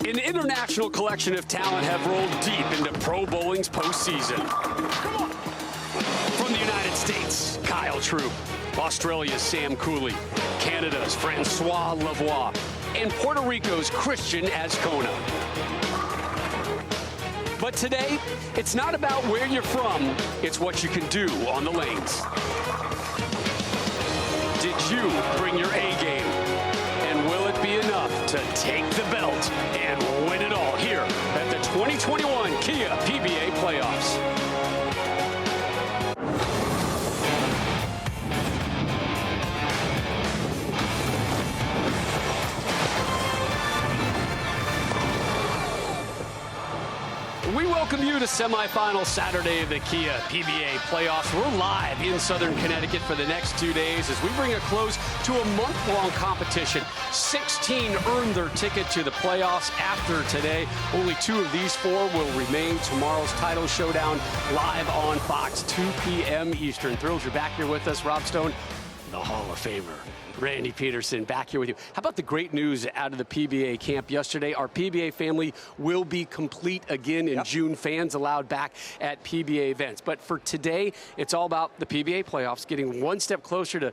An international collection of talent have rolled deep into pro bowling's postseason. From the United States, Kyle Troup. Australia's Sam Cooley. Canada's Francois Lavoie. And Puerto Rico's Cristian Azcona. But today, it's not about where you're from, it's what you can do on the lanes. Did you bring your A game? And will it be enough to take the belt and win it all here at the 2021 Kia PBA Playoffs? We welcome you to semifinal Saturday of the Kia PBA Playoffs. We're live in Southern Connecticut for the next 2 days as we bring a close to a month-long competition. 16 earned their ticket to the playoffs after today. Only 2 of these 4 will remain. Tomorrow's title showdown live on Fox, 2 p.m. Eastern. Thrilled you're back here with us. Rob Stone, the Hall of Famer. Randy Peterson back here with you. How about the great news out of the PBA camp yesterday? Our PBA family will be complete again in June. Fans allowed back at PBA events. But for today, it's all about the PBA playoffs, getting one step closer to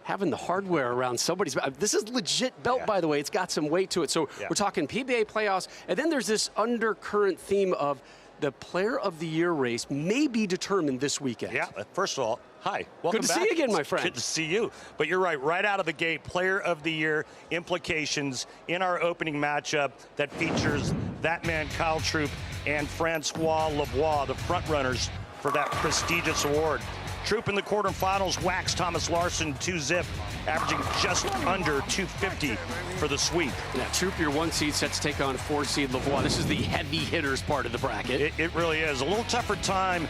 having the hardware around somebody's. This is legit belt, by the way. It's got some weight to it. So we're talking PBA playoffs, and then there's this undercurrent theme of the Player of the Year race may be determined this weekend. Yeah, first of all, hi. Welcome Good to back. see you again, my friend. Good to see you. But you're right out of the gate, Player of the Year implications in our opening matchup that features that man, Kyle Troup, and Francois Lavoie, the front runners for that prestigious award. Troup in the quarterfinals waxed Thomas Larson 2-zip, averaging just under 250 for the sweep. Yeah, Troup, your 1 seed, set to take on 4-seed Lavoie. This is the heavy hitters part of the bracket. It really is. A little tougher time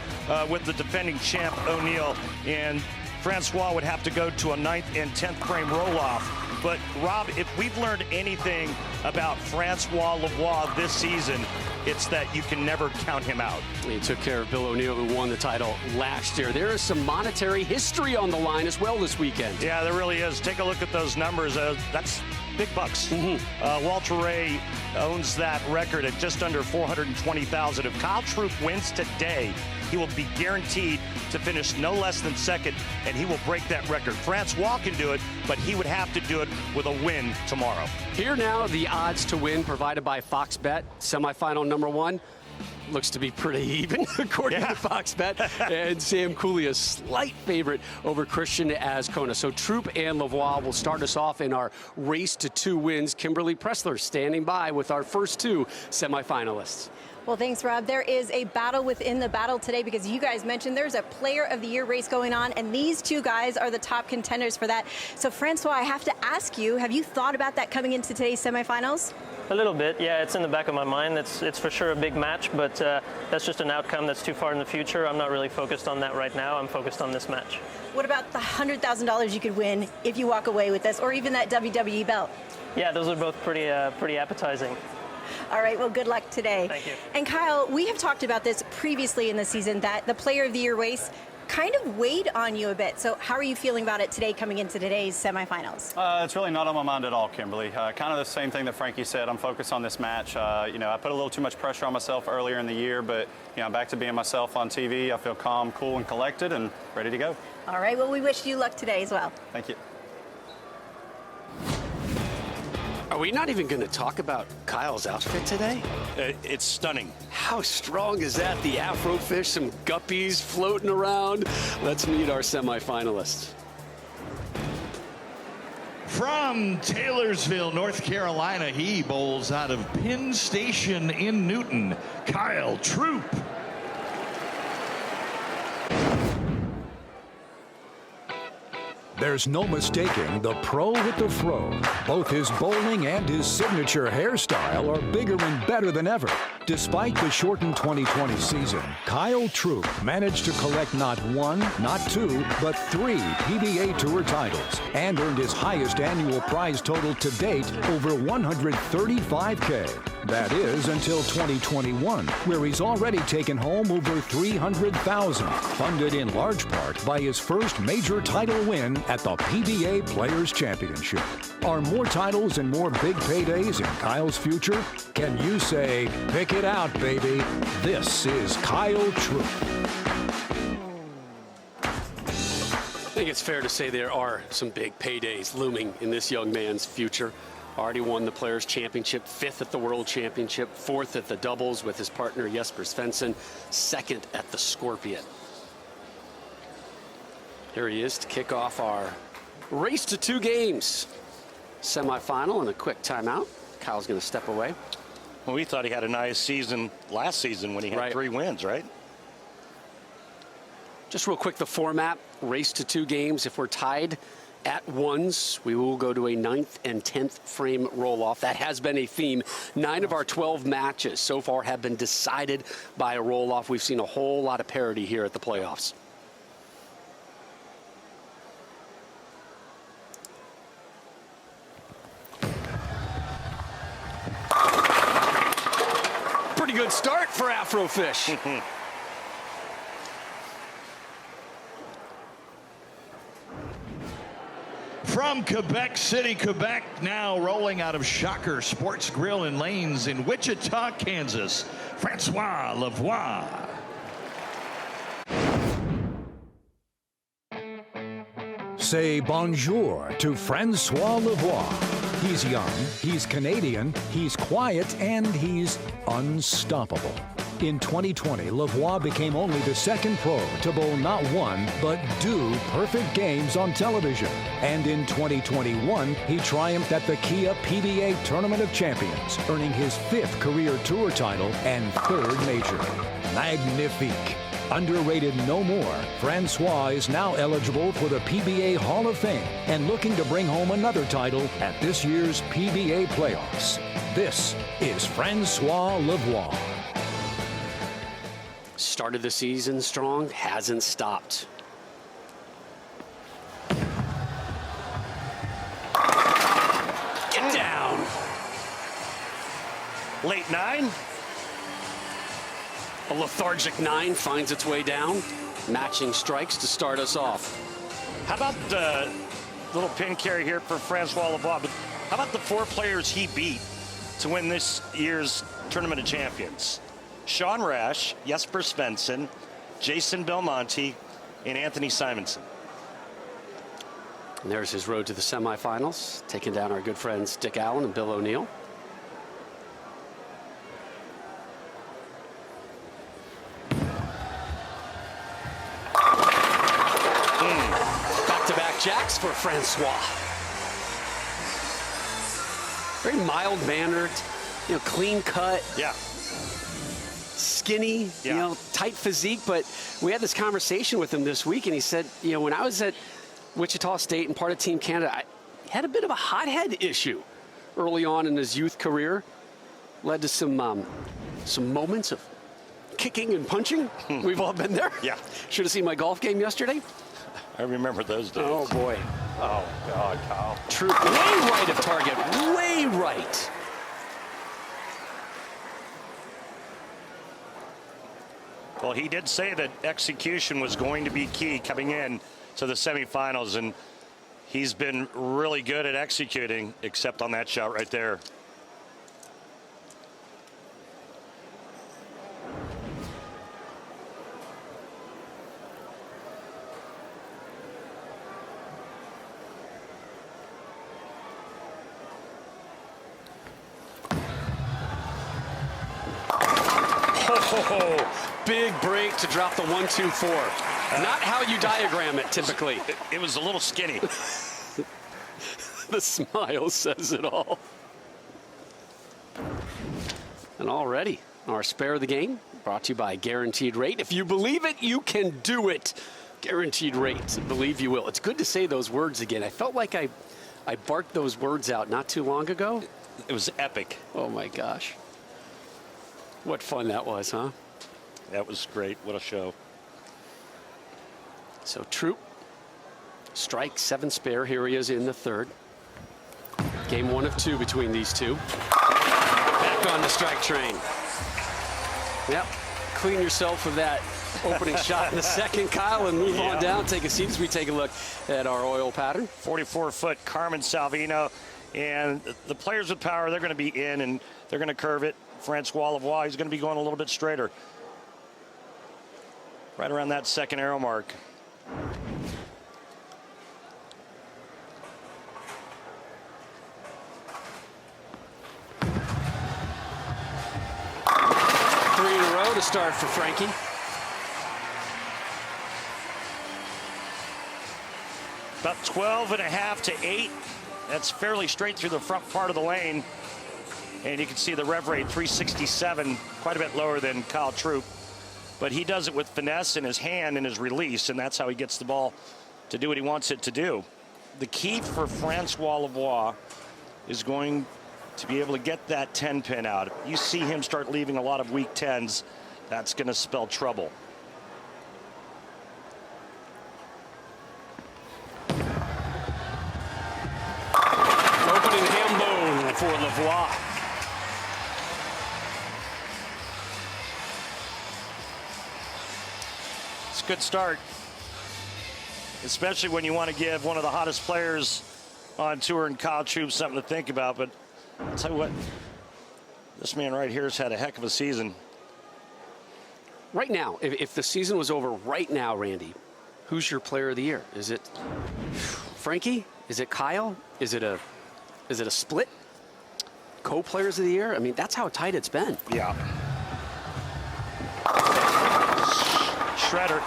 with the defending champ O'Neill, and Francois would have to go to a 9th and 10th frame roll-off. But, Rob, if we've learned anything about Francois Lavoie this season, it's that you can never count him out. He took care of Bill O'Neill, who won the title last year. There is some monetary history on the line as well this weekend. Yeah, there really is. Take a look at those numbers. That's big bucks. Walter Ray owns that record at just under $420,000. If Kyle Troup wins today, he will be guaranteed to finish no less than second, and he will break that record. Francois can do it, but he would have to do it with a win tomorrow. Here now, the odds to win provided by Fox Bet. Semifinal number 1 looks to be pretty even, according to Fox Bet. And Sam Cooley, a slight favorite over Cristian Azcona. So Troup and Lavoie will start us off in our race to 2 wins. Kimberly Pressler standing by with our first 2 semifinalists. Well, thanks, Rob. There is a battle within the battle today because you guys mentioned there's a Player of the Year race going on, and these 2 guys are the top contenders for that. So, Francois, I have to ask you, have you thought about that coming into today's semifinals? A little bit, yeah. It's in the back of my mind. It's for sure a big match, but that's just an outcome that's too far in the future. I'm not really focused on that right now. I'm focused on this match. What about the $100,000 you could win if you walk away with this, or even that WWE belt? Yeah, those are both pretty appetizing. All right, well, good luck today. Thank you. And Kyle, we have talked about this previously in the season, that the Player of the Year race kind of weighed on you a bit. So how are you feeling about it today coming into today's semifinals? It's really not on my mind at all, Kimberly. Kind of the same thing that Frankie said. I'm focused on this match. I put a little too much pressure on myself earlier in the year, but I'm back to being myself on TV. I feel calm, cool, and collected, and ready to go. All right, well, we wish you luck today as well. Thank you. Are we not even going to talk about Kyle's outfit today? It's stunning. How strong is that? The Afrofish, some guppies floating around. Let's meet our semifinalists. From Taylorsville, North Carolina, he bowls out of Penn Station in Newton, Kyle Troup. There's no mistaking the pro with the fro. Both his bowling and his signature hairstyle are bigger and better than ever. Despite the shortened 2020 season, Kyle Troup managed to collect not 1, not 2, but 3 PBA Tour titles and earned his highest annual prize total to date, over $135K. That is until 2021, where he's already taken home over $300,000, funded in large part by his first major title win at the PBA Players Championship. Are more titles and more big paydays in Kyle's future? Can you say, pick it out, baby? This is Kyle Troup. I think it's fair to say there are some big paydays looming in this young man's future. Already won the Players' Championship, 5th at the World Championship, 4th at the doubles with his partner Jesper Svensson, 2nd at the Scorpion. Here he is to kick off our race to 2 games. Semifinal and a quick timeout. Kyle's going to step away. Well, we thought he had a nice season last season when he had 3 wins, right? Just real quick, the format, race to 2 games. If we're tied at ones, we will go to a 9th and 10th frame roll-off. That has been a theme. 9 of our 12 matches so far have been decided by a roll-off. We've seen a whole lot of parity here at the playoffs. Pretty good start for Afrofish. From Quebec City, Quebec, now rolling out of Shocker Sports Grill and Lanes in Wichita, Kansas, Francois Lavoie. Say bonjour to Francois Lavoie. He's young, he's Canadian, he's quiet, and he's unstoppable. In 2020, Lavoie became only the 2nd pro to bowl not 1, but 2 perfect games on television. And in 2021, he triumphed at the Kia PBA Tournament of Champions, earning his 5th career tour title and 3rd major. Magnifique. Underrated no more, Francois is now eligible for the PBA Hall of Fame and looking to bring home another title at this year's PBA Playoffs. This is Francois Lavoie. Started the season strong, hasn't stopped. Get down. Late 9. A lethargic 9 finds its way down. Matching strikes to start us off. How about the little pin carry here for Francois Lavoie? But how about the 4 players he beat to win this year's Tournament of Champions? Sean Rash, Jesper Svensson, Jason Belmonte, and Anthony Simonson. And there's his road to the semifinals, taking down our good friends Dick Allen and Bill O'Neill. Back-to-back jacks for Francois. Very mild-mannered, clean cut. Yeah. Skinny, tight physique, but we had this conversation with him this week, and he said, when I was at Wichita State and part of Team Canada, I had a bit of a hothead issue early on in his youth career. Led to some moments of kicking and punching. We've all been there. Yeah. Should have seen my golf game yesterday. I remember those days. Oh, boy. Oh, God, Kyle. Troup, way right of target, way right. Well, he did say that execution was going to be key coming in to the semifinals, and he's been really good at executing, except on that shot right there. Big break to drop the 1-2-4. Not how you diagram it typically. It was a little skinny. The smile says it all. And already, our spare of the game brought to you by Guaranteed Rate. If you believe it, you can do it. Guaranteed Rate. Believe you will. It's good to say those words again. I felt like I barked those words out not too long ago. It was epic. Oh, my gosh. What fun that was, huh? That was great. What a show. So Troup, strike 7 spare. Here he is in the 3rd. Game 1 of 2 between these two. Back on the strike train. Yep. Clean yourself of that opening shot in the 2nd, Kyle, and move on down. Take a seat as we take a look at our oil pattern. 44-foot Carmen Salvino And the players with power, they're going to be in, and they're going to curve it. Francois Lavoie, he's going to be going a little bit straighter. Right around that second arrow mark. Three in a row to start for Frankie. About 12.5 to 8. That's fairly straight through the front part of the lane. And you can see the rev rate, 367, quite a bit lower than Kyle Troup. But he does it with finesse in his hand and his release, and that's how he gets the ball to do what he wants it to do. The key for Francois Lavoie is going to be able to get that 10 pin out. If you see him start leaving a lot of weak 10s, that's going to spell trouble. Opening ham bone for Lavoie. It's a good start, especially when you want to give one of the hottest players on tour and Kyle Troup something to think about. But I'll tell you what, this man right here has had a heck of a season. Right now, if the season was over right now, Randy, who's your player of the year? Is it Frankie? Is it Kyle? Is it a split? Co-players of the year? I mean, that's how tight it's been. Yeah. Shredder.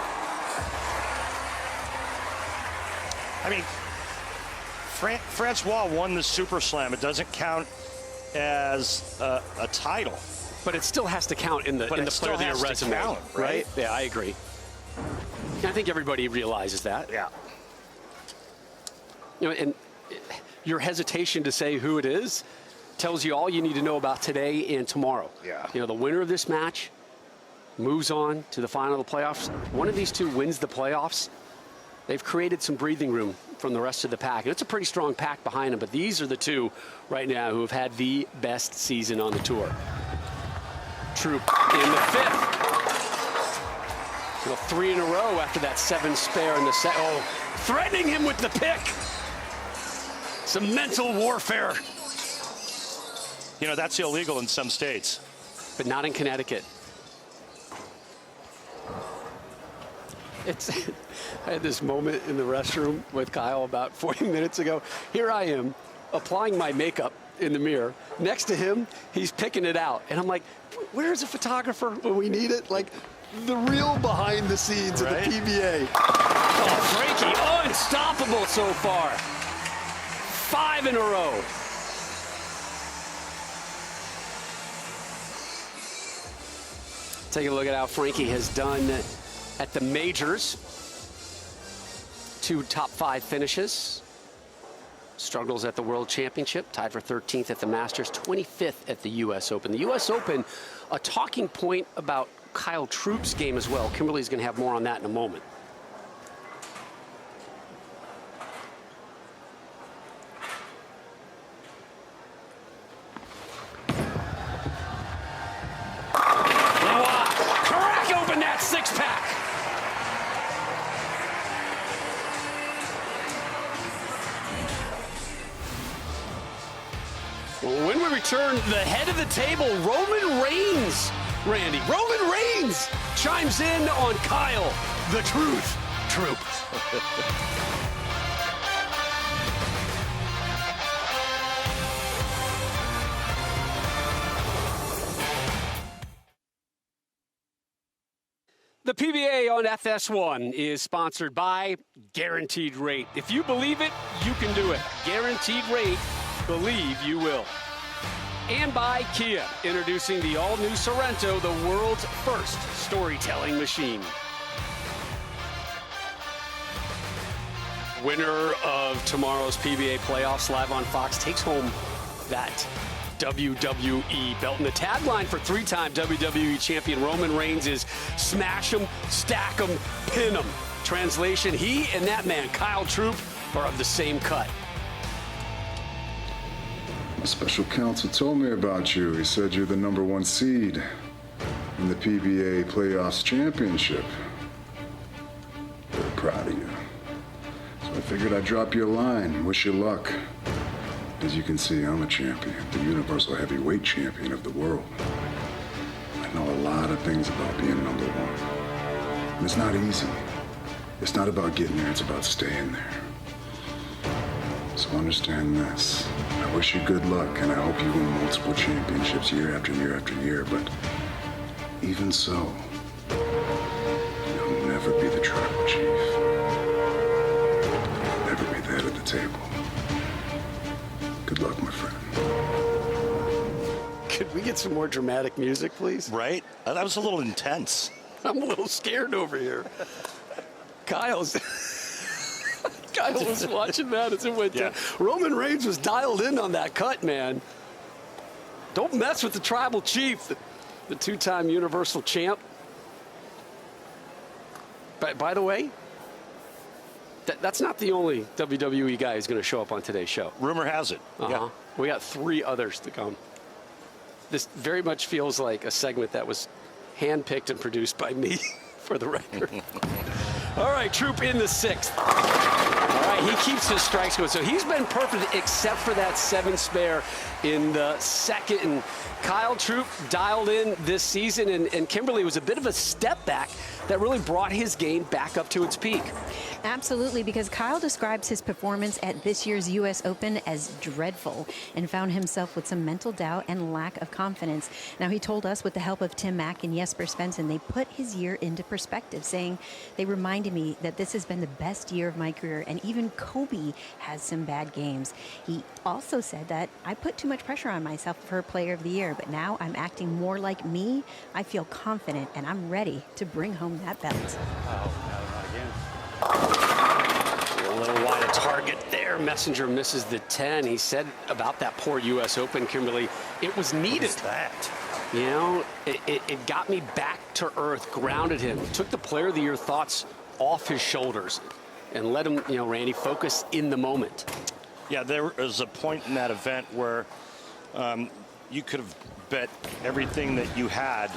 I mean, Francois won the Super Slam. It doesn't count as a title. But it still has to count in the player of the year resume, count, right? Yeah, I agree. I think everybody realizes that. Yeah. You know, and your hesitation to say who it is tells you all you need to know about today and tomorrow. Yeah. You know, the winner of this match moves on to the final of the playoffs. One of these two wins the playoffs. They've created some breathing room from the rest of the pack. And it's a pretty strong pack behind them, but these are the two right now who have had the best season on the tour. Troup in the fifth. So 3 in a row after that 7 spare in the set. Oh, threatening him with the pick. Some mental warfare. You know, that's illegal in some states. But not in Connecticut. I had this moment in the restroom with Kyle about 40 minutes ago. Here I am applying my makeup in the mirror. Next to him, he's picking it out. And I'm like, where's the photographer when we need it? Like, the real behind the scenes of the PBA. Oh, Frankie, unstoppable so far. 5 in a row. Take a look at how Frankie has done at the majors. 2 top 5 finishes. Struggles at the World Championship, tied for 13th at the Masters, 25th at the U.S. Open. The U.S. Open, a talking point about Kyle Troup's game as well. Kimberly's going to have more on that in a moment. Crack open that 6-pack. When we return, the head of the table, Roman Reigns, Randy. Roman Reigns chimes in on Kyle, the truth, Troup. The PBA on FS1 is sponsored by Guaranteed Rate. If you believe it, you can do it. Guaranteed Rate, believe you will. And by Kia, introducing the all-new Sorrento, the world's first storytelling machine. Winner of tomorrow's PBA Playoffs live on Fox takes home that WWE belt. And the tagline for 3-time WWE champion Roman Reigns is smash 'em, stack 'em, pin 'em. Translation, he and that man, Kyle Troup, are of the same cut. The special counsel told me about you. He said you're the #1 seed in the PBA Playoffs championship. Very proud of you. So I figured I'd drop you a line. Wish you luck. As you can see, I'm a champion, the universal heavyweight champion of the world. I know a lot of things about being number one. And it's not easy. It's not about getting there, it's about staying there. So understand this. I wish you good luck, and I hope you win multiple championships year after year after year, but even so, you'll never be the tribal chief. You'll never be the head of the table. Good luck, my friend. Could we get some more dramatic music, please? Right? That was a little intense. I'm a little scared over here. Kyle was watching that as it went down. Roman Reigns was dialed in on that cut, man. Don't mess with the tribal chief, the two-time Universal champ. By the way, that's not the only WWE guy who's going to show up on today's show. Rumor has it. Yeah. We got 3 others to come. This very much feels like a segment that was handpicked and produced by me, for the record. All right, Troup in the 6th. All right, he keeps his strikes going. So he's been perfect except for that 7 spare in the 2nd. And Kyle Troup dialed in this season, and Kimberly was a bit of a step back that really brought his game back up to its peak. Absolutely, because Kyle describes his performance at this year's U.S. Open as dreadful and found himself with some mental doubt and lack of confidence. Now, he told us with the help of Tim Mack and Jesper Svensson, they put his year into perspective, saying, they reminded me that this has been the best year of my career, and even Kobe has some bad games. He also said that I put too much pressure on myself for Player of the Year, but now I'm acting more like me. I feel confident, and I'm ready to bring home that belt. A little wide of target there. Messenger misses the 10. He said about that poor U.S. Open, Kimberly, it was needed. What is that? You know, it got me back to earth, grounded him, took the Player of the Year thoughts off his shoulders and let him, Randy, focus in the moment. Yeah, there was a point in that event where you could have bet everything that you had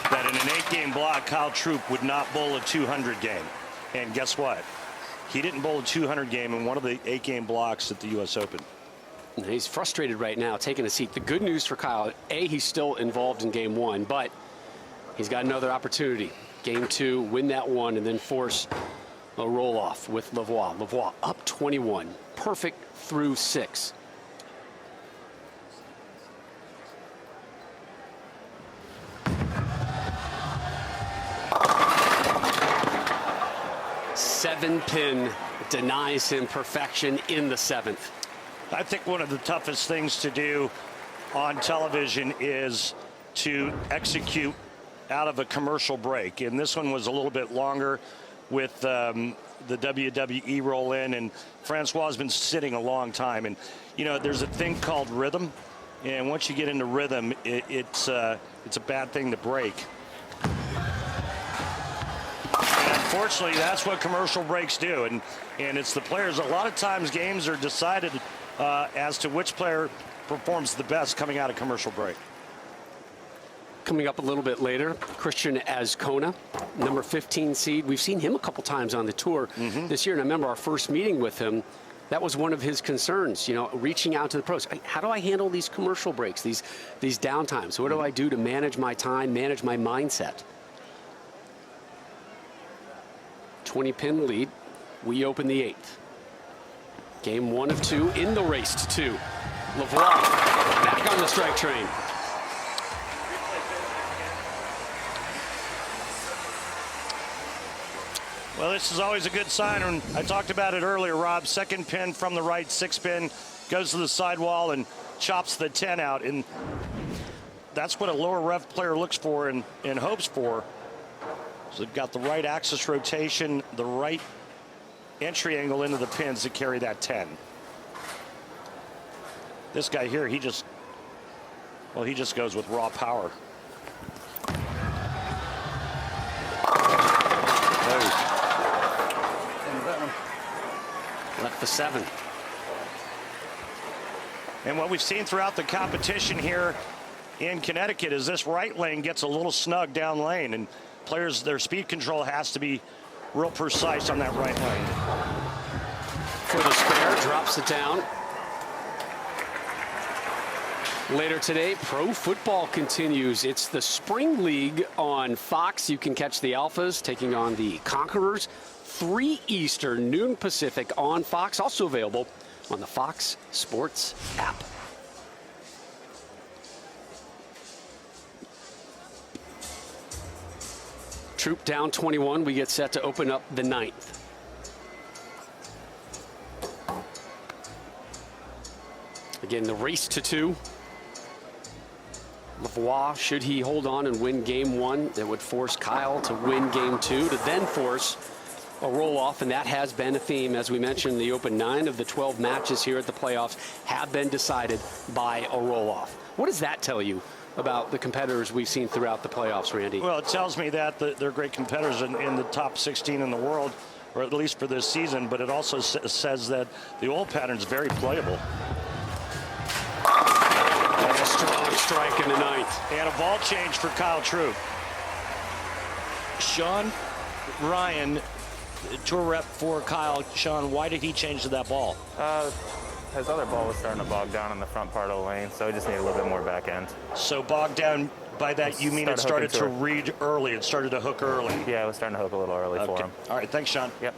that in an 8-game block, Kyle Troup would not bowl a 200 game. And guess what? He didn't bowl a 200 game in one of the 8-game blocks at the U.S. Open. And he's frustrated right now, taking a seat. The good news for Kyle, he's still involved in game 1, but he's got another opportunity. Game 2, win that one, and then force a roll-off with Lavoie. Lavoie up 21, perfect through 6. Seven pin denies him perfection in the 7th. I think one of the toughest things to do on television is to execute out of a commercial break. And this one was a little bit longer with the WWE roll in, and François has been sitting a long time. And, there's a thing called rhythm. And once you get into rhythm, it's a bad thing to break. Unfortunately, that's what commercial breaks do, and it's the players. A lot of times games are decided as to which player performs the best coming out of commercial break. Coming up a little bit later, Cristian Azcona, number 15 seed. We've seen him a couple times on the tour this year, and I remember our first meeting with him. That was one of his concerns, reaching out to the pros. How do I handle these commercial breaks, these downtimes? What do I do to manage my time, manage my mindset? 20-pin lead. We open the 8th. Game 1 of 2 in the race to 2. Lavoie back on the strike train. Well, this is always a good sign, and I talked about it earlier, Rob. 2nd pin from the right, 6 pin, goes to the sidewall and chops the 10 out, and that's what a lower rev player looks for and hopes for. So they've got the right axis rotation, the right entry angle into the pins to carry that 10. This guy here, he just goes with raw power. Left the 7. And what we've seen throughout the competition here in Connecticut is this right lane gets a little snug down lane, and players, their speed control has to be real precise on that right lane. For the spare, drops it down. Later today, pro football continues. It's the Spring League on Fox. You can catch the Alphas taking on the Conquerors. 3 Eastern, noon Pacific on Fox. Also available on the Fox Sports app. Troup down 21. We get set to open up the 9th. Again, the race to 2. Lavoie, should he hold on and win game 1, that would force Kyle to win game 2 to then force a roll-off, and that has been a theme. As we mentioned, the open 9 of the 12 matches here at the playoffs have been decided by a roll-off. What does that tell you about the competitors we've seen throughout the playoffs, Randy? Well, it tells me that they're great competitors in the top 16 in the world, or at least for this season, but it also says that the old pattern is very playable. That's a strong strike in the 9th. And a ball change for Kyle Troup. Sean Ryan, tour rep for Kyle. Sean, why did he change to that ball? His other ball was starting to bog down in the front part of the lane, so he just needed a little bit more back end. So bogged down, by that you mean it started to read early, it started to hook early? Yeah, it was starting to hook a little early for him. All right, thanks, Sean. Yep.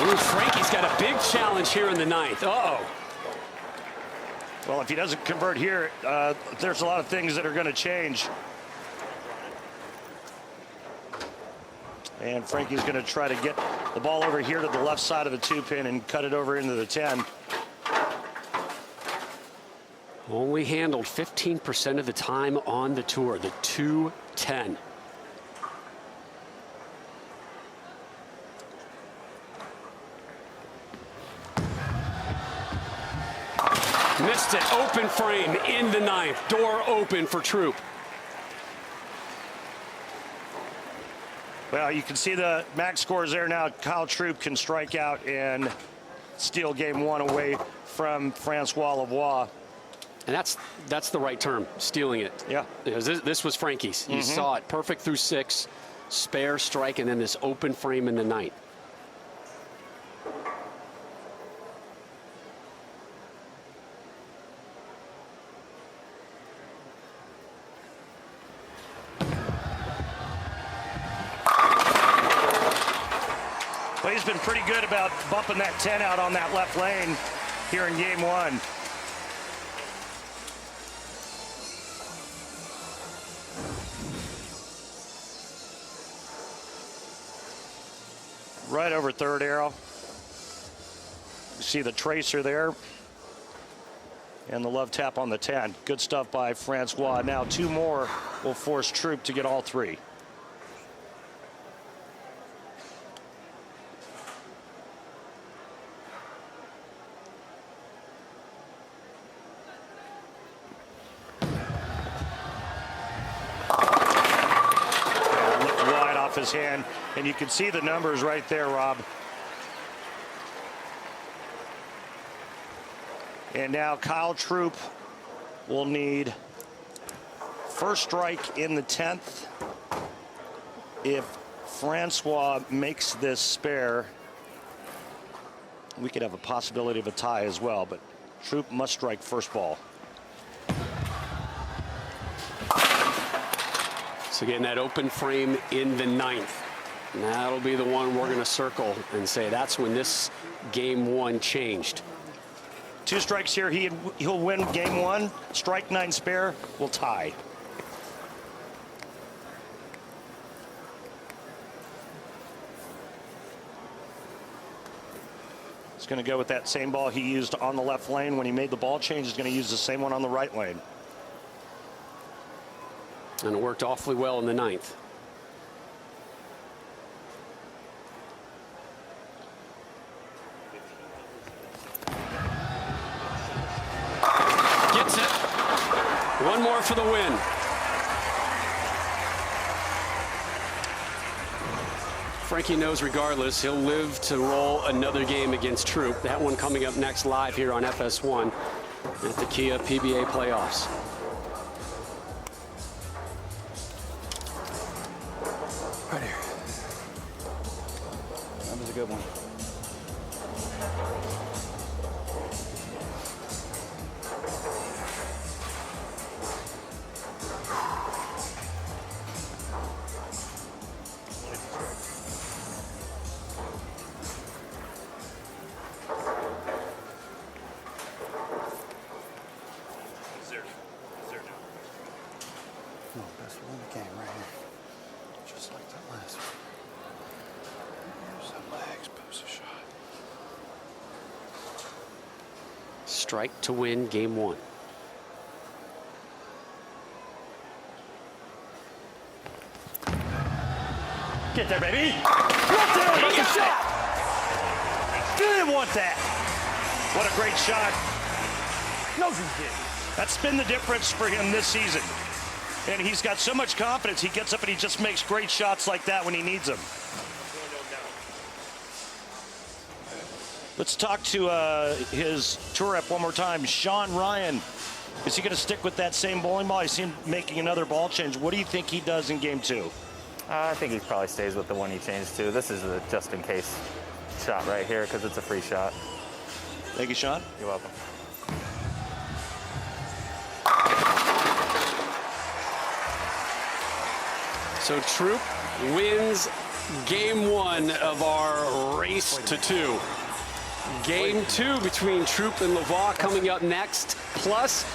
Ooh, Frankie's got a big challenge here in the 9th. Uh-oh. Well, if he doesn't convert here, there's a lot of things that are going to change. And Frankie's going to try to get the ball over here to the left side of the 2-pin and cut it over into the 10. Only handled 15% of the time on the tour, the 2-10. Missed it. Open frame in the 9th. Door open for Troup. Well, you can see the max scores there now. Kyle Troup can strike out and steal game 1 away from Francois Lavoie. And that's the right term, stealing it. Yeah. Because this was Frankie's. You saw it perfect through 6, spare strike, and then this open frame in the 9th. Well, he's been pretty good about bumping that 10 out on that left lane here in game 1. Right over third arrow. You see the tracer there. And the love tap on the 10. Good stuff by Francois. Now 2 more will force Troup to get all 3. His hand, and you can see the numbers right there, Rob. And now Kyle Troup will need first strike in the 10th. If Francois makes this spare, we could have a possibility of a tie as well, but Troup must strike first ball. So again, that open frame in the 9th. And that'll be the one we're going to circle and say that's when this game 1 changed. 2 strikes here, he'll win game 1. Strike 9 spare will tie. He's going to go with that same ball he used on the left lane when he made the ball change. He's going to use the same one on the right lane. And it worked awfully well in the 9th. Gets it. 1 more for the win. Frankie knows regardless, he'll live to roll another game against Troup. That one coming up next live here on FS1 at the Kia PBA Playoffs. good one. Best one in the game right here. Just like that last one. Here's the legs, post a shot. Strike to win game one. Get there, baby. Get there. Take a shot. Didn't want that. What a great shot. No, he didn't. That's been the difference for him this season. And he's got so much confidence, he gets up and he just makes great shots like that when he needs them. Let's talk to his tour rep one more time. Sean Ryan, is he going to stick with that same bowling ball? I see him making another ball change. What do you think he does in game two? I think he probably stays with the one he changed to. This is a just-in-case shot right here because it's a free shot. Thank you, Sean. You're welcome. So Troup wins game one of our race to two. Game two between Troup and Lavoie coming up next, plus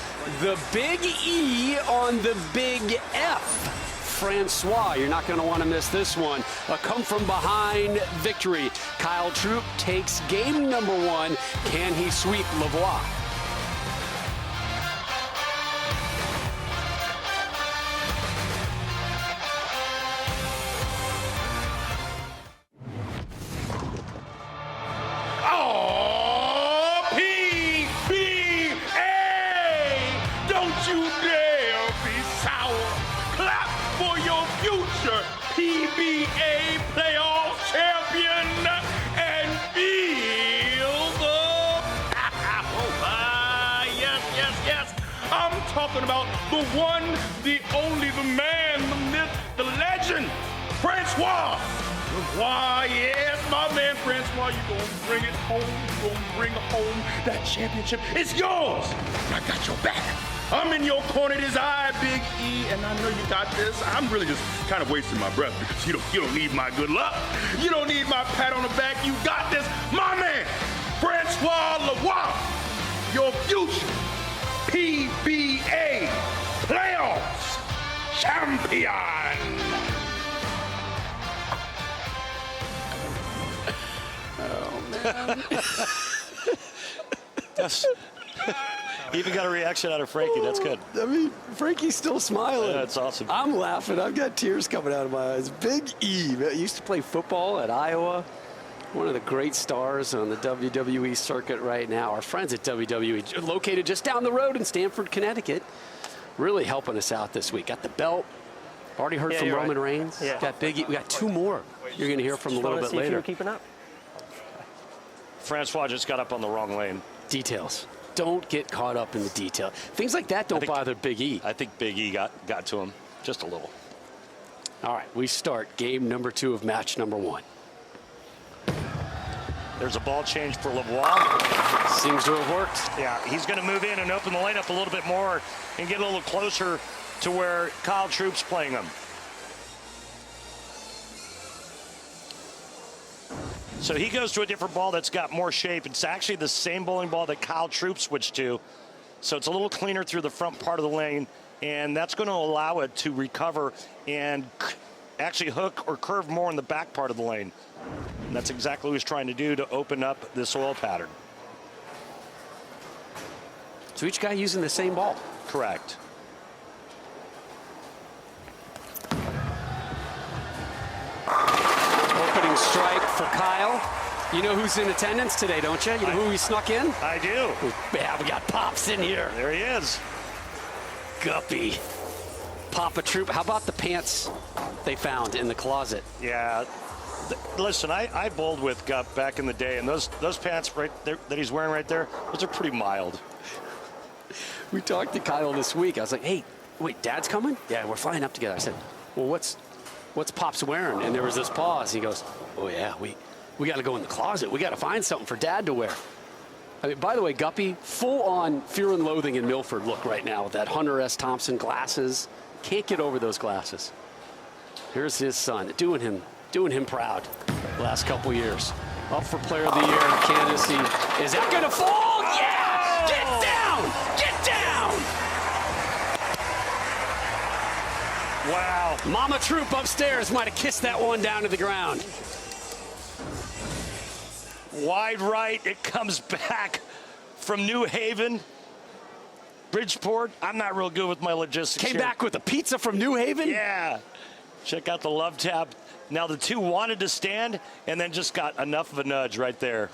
the big E on the big F. François, you're not going to want to miss this one. A come-from-behind victory. Kyle Troup takes game number one. Can he sweep Lavoie? PBA Playoffs champion and feel the power. Yes. I'm talking about the one, the only, the man, the myth, the legend, Francois Lavoie. Yes, my man Francois, you're going to bring it home. You're going to bring home that championship. It's yours. I got your back. I'm in your corner, this eye, Big E, and I know you got this. I'm really just kind of wasting my breath because you don't need my good luck. You don't need my pat on the back. You got this. My man, Francois Lavoie, your future PBA Playoffs champion. Oh, man. Yes. Even got a reaction out of Frankie. That's good. I mean, Frankie's still smiling. Yeah, that's awesome. I'm laughing. I've got tears coming out of my eyes. Big E. Used to play football at Iowa. One of the great stars on the WWE circuit right now. Our friends at WWE, located just down the road in Stamford, Connecticut, really helping us out this week. Got the belt. Already heard from Roman Reigns. Yeah. Got Big E. We got two more you're going to hear from a little bit See if later. you're keeping up. Francois just got up on the wrong lane. Details. Don't get caught up in the detail. Things like that don't bother Big E. I think Big E got to him just a little. All right, we start game number two of match number one. There's a ball change for Lavoie. Seems to have worked. Yeah, he's going to move in and open the lane up a little bit more and get a little closer to where Kyle Troup's playing him. So he goes to a different ball that's got more shape. It's actually the same bowling ball that Kyle Troup switched to. So it's a little cleaner through the front part of the lane, and that's going to allow it to recover and actually hook or curve more in the back part of the lane. And that's exactly what he's trying to do to open up this oil pattern. So each guy using the same ball. Correct. Opening strike for Kyle. You know who's in attendance today, don't you? You know who he snuck in? I do. Yeah, we got Pops in here. There he is. Guppy. Papa Troup. How about the pants they found in the closet? Yeah. Listen, I bowled with Gup back in the day, and those pants right there that he's wearing right there, those are pretty mild. We talked to Kyle this week. I was like, hey, wait, Dad's coming? Yeah, we're flying up together. I said, well, what's Pops wearing? And there was this pause. He goes, oh, yeah, we we got to go in the closet. We got to find something for Dad to wear. I mean, by the way, Guppy, full-on Fear and Loathing in Milford look right now with that Hunter S. Thompson glasses. Can't get over those glasses. Here's his son, doing him proud the last couple years. Up for Player of the Year, candidacy. Is that going to fall? Yeah! Get down! Get down! Wow. Mama Troup upstairs might have kissed that one down to the ground. Wide right, it comes back from New Haven. Bridgeport, I'm not real good with my logistics Came here. back with a pizza from New Haven? Yeah. Check out the love tap. Now the two wanted to stand and then just got enough of a nudge right there.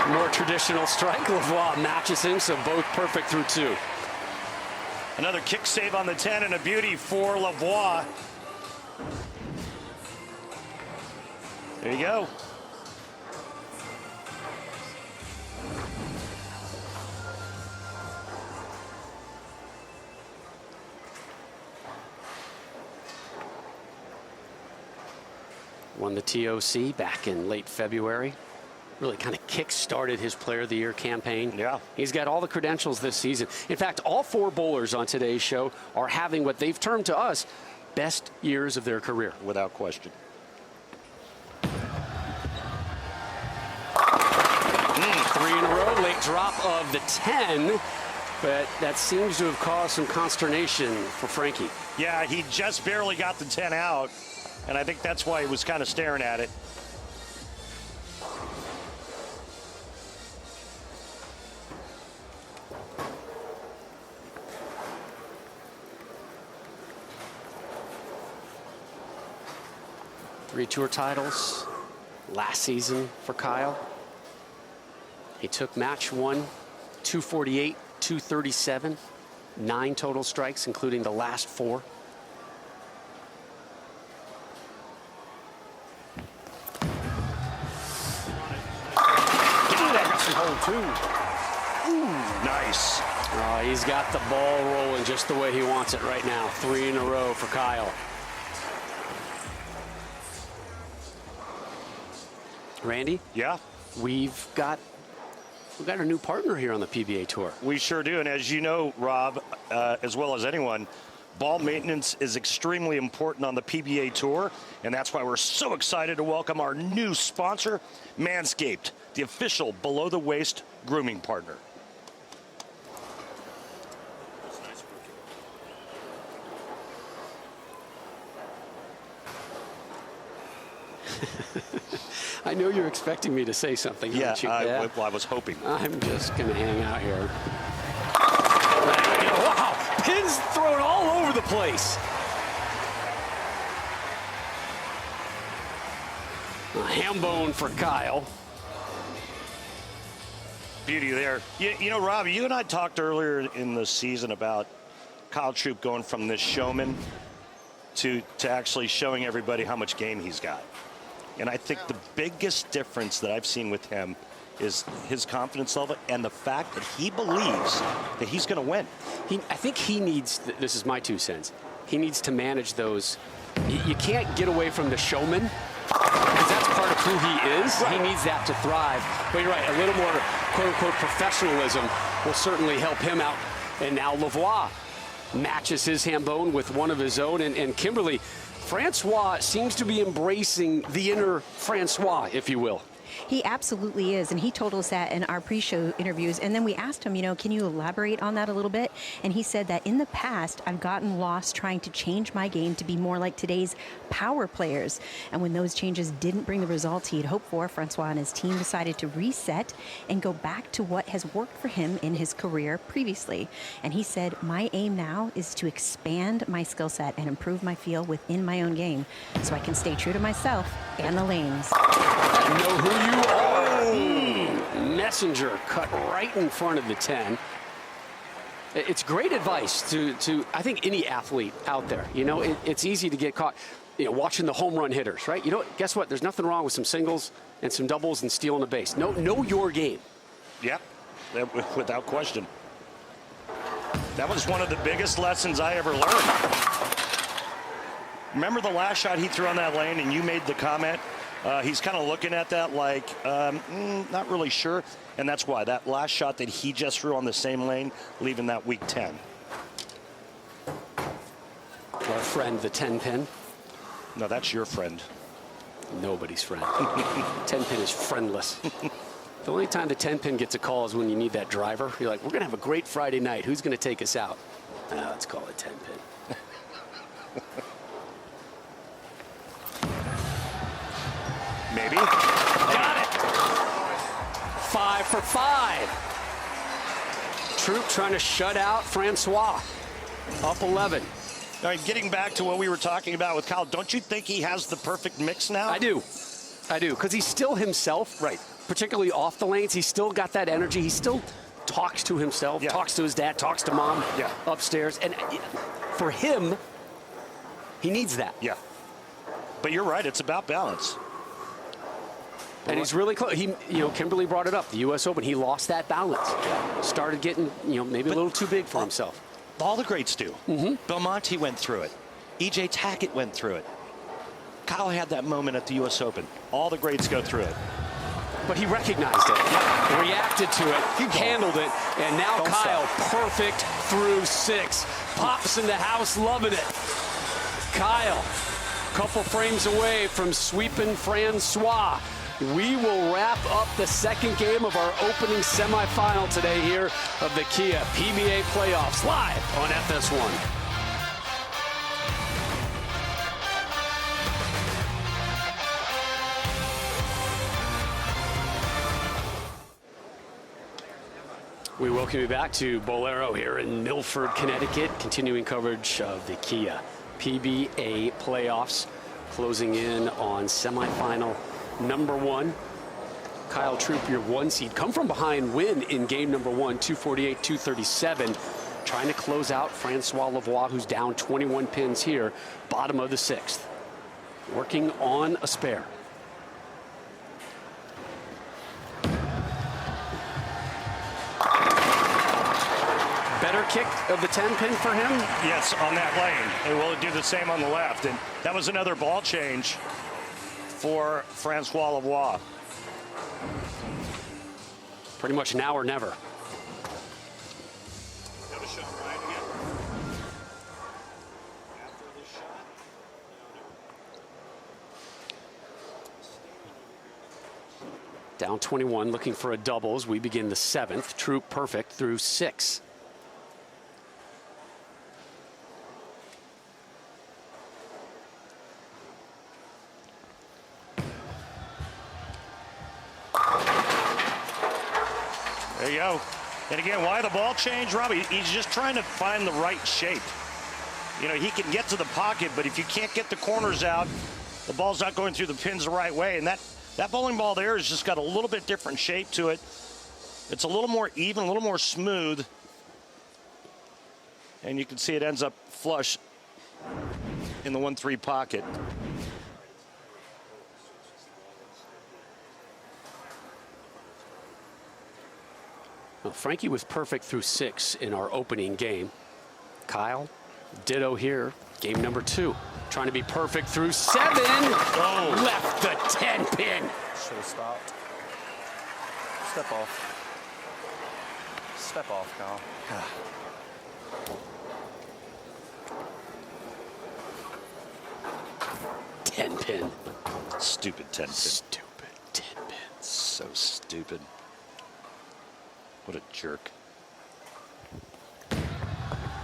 More traditional strike. Lavoie matches him, so both perfect through 2. Another kick save on the 10 and a beauty for Lavoie. There you go. Won the TOC back in late February. Really kind of kick-started his Player of the Year campaign. Yeah. He's got all the credentials this season. In fact, all 4 bowlers on today's show are having what they've termed to us best years of their career. Without question. 3 in a row, late drop of the 10, but that seems to have caused some consternation for Frankie. Yeah, he just barely got the 10 out, and I think that's why he was kind of staring at it. Three tour titles last season for Kyle. He took match 1, 248, 237, 9 total strikes, including the last 4. Nice. Oh, he's got the ball rolling just the way he wants it right now. 3 in a row for Kyle. Randy? Yeah? We've got a new partner here on the PBA Tour. We sure do, and as you know, Rob, as well as anyone, ball maintenance is extremely important on the PBA Tour, and that's why we're so excited to welcome our new sponsor, Manscaped, the official below-the-waist grooming partner. I know you're expecting me to say something. Yeah, aren't you? I was hoping. I'm just going to hang out here. Wow, pins thrown all over the place. A ham bone for Kyle. Beauty there. You know, Rob, you and I talked earlier in the season about Kyle Troup going from this showman to actually showing everybody how much game he's got. And I think the biggest difference that I've seen with him is his confidence level and the fact that he believes that he's going to win. I think he needs, this is my 2 cents, he needs to manage those. You can't get away from the showman, because that's part of who he is. Right. He needs that to thrive. But you're right, a little more quote-unquote professionalism will certainly help him out. And now Lavoie matches his ham bone with one of his own. And Kimberly, Francois seems to be embracing the inner Francois, if you will. He absolutely is, and he told us that in our pre-show interviews. And then we asked him, you know, can you elaborate on that a little bit? And he said that in the past, I've gotten lost trying to change my game to be more like today's power players. And when those changes didn't bring the results he had hoped for, Francois and his team decided to reset and go back to what has worked for him in his career previously. And he said, my aim now is to expand my skill set and improve my feel within my own game so I can stay true to myself and the lanes. Know who you are. Messenger cut right in front of the 10. It's great advice to I think any athlete out there. You know, it's easy to get caught, you know, watching the home run hitters, right? You know, guess what? There's nothing wrong with some singles and some doubles and stealing a base. Know your game. Yep, without question. That was one of the biggest lessons I ever learned. Remember the last shot he threw on that lane, and you made the comment? He's kind of looking at that like, not really sure. And that's why that last shot that he just threw on the same lane, leaving that weak 10. Our friend, the 10 pin. No, that's your friend. Nobody's friend. 10 pin is friendless. The only time the 10 pin gets a call is when you need that driver. You're like, we're going to have a great Friday night. Who's going to take us out? Let's call it 10 pin. Maybe. Got it. 5 for 5. Troup trying to shut out Francois. Up 11. All right, getting back to what we were talking about with Kyle, don't you think he has the perfect mix now? I do, because he's still himself. Right. Particularly off the lanes, he's still got that energy. He still talks to himself, talks to his dad, talks to mom upstairs. And for him, he needs that. Yeah. But you're right, it's about balance. And he's really close. Kimberly brought it up, the U.S. Open. He lost that balance. Started getting, maybe a little too big for himself. All the greats do. Belmonte went through it. E.J. Tackett went through it. Kyle had that moment at the U.S. Open. All the greats go through it. But he recognized it, reacted to it, handled it, and now Kyle perfect through 6. Pops in the house, loving it. Kyle, couple frames away from sweeping Francois. We will wrap up the second game of our opening semifinal today here of the Kia PBA Playoffs live on FS1. We welcome you back to Bowlero here in Milford, Connecticut, continuing coverage of the Kia PBA Playoffs, closing in on semifinal number 1. Kyle Troup, your 1 seed, come from behind win in game number 1, 248-237, trying to close out Francois Lavoie, who's down 21 pins here, bottom of the 6th, working on a spare. Better kick of the 10 pin for him? Yes, on that lane. And will it do the same on the left? And that was another ball change for Francois Lavoie. Pretty much now or never. Down 21, looking for a doubles. We begin the 7th. Troup perfect through 6. There you go. And again, why the ball change, Robbie? He's just trying to find the right shape. He can get to the pocket, but if you can't get the corners out, the ball's not going through the pins the right way. And that bowling ball there has just got a little bit different shape to it. It's a little more even, a little more smooth. And you can see it ends up flush in the 1-3 pocket. Well, Frankie was perfect through 6 in our opening game. Kyle, ditto here, game number 2. Trying to be perfect through 7. Oh, left the 10 pin. Should have stopped. Step off. Step off, Kyle. 10 pin. Stupid 10 pin. Stupid 10 pin. So stupid. What a jerk.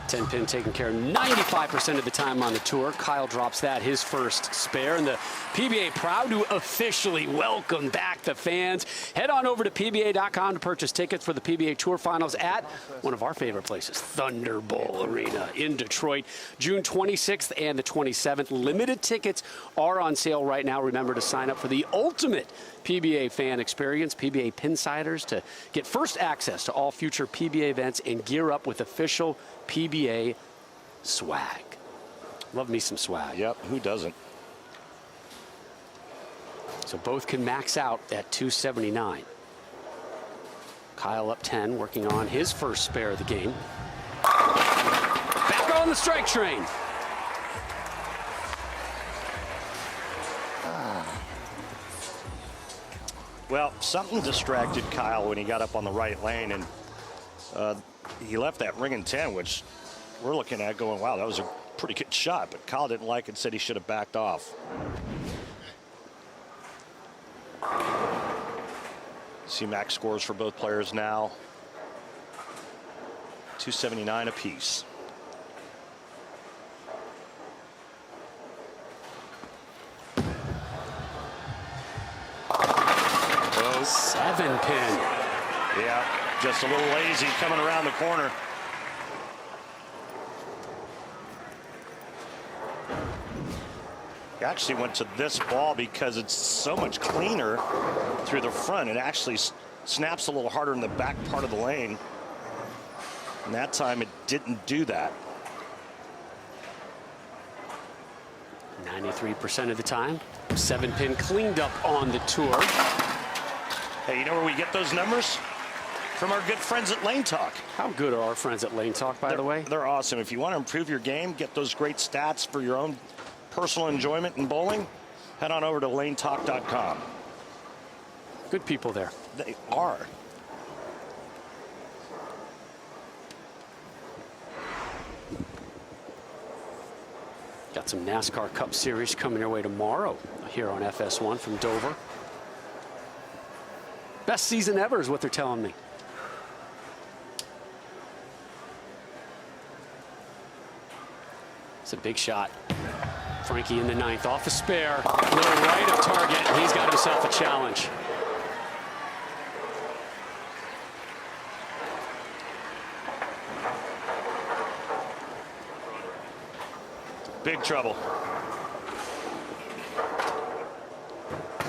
10 pin taking care of 95% of the time on the tour. Kyle drops that, his first spare. And the PBA proud to officially welcome back the fans. Head on over to PBA.com to purchase tickets for the PBA Tour Finals at one of our favorite places, Thunder Bowl Arena in Detroit, June 26th and the 27th. Limited tickets are on sale right now. Remember to sign up for the ultimate PBA fan experience, PBA Pinsiders, to get first access to all future PBA events and gear up with official PBA swag. Love me some swag. Yep, who doesn't? So both can max out at 279. Kyle up 10, working on his first spare of the game. on the strike train. Well, something distracted Kyle when he got up on the right lane, and he left that ring in 10, which we're looking at going, wow, that was a pretty good shot, but Kyle didn't like it, said he should have backed off. See max scores for both players now. 279 apiece. Oh, 7-pin. Yeah, just a little lazy coming around the corner. He actually went to this ball because it's so much cleaner through the front. It actually snaps a little harder in the back part of the lane. And that time it didn't do that. 93% of the time, 7-pin cleaned up on the tour. Hey, you know where we get those numbers? From our good friends at Lane Talk. How good are our friends at Lane Talk, by the way? They're awesome. If you want to improve your game, get those great stats for your own personal enjoyment in bowling, head on over to lanetalk.com. Good people there. They are. Got some NASCAR Cup Series coming your way tomorrow here on FS1 from Dover. Best season ever is what they're telling me. It's a big shot. Frankie in the 9th off a spare. A little right of target, and he's got himself a challenge. Big trouble.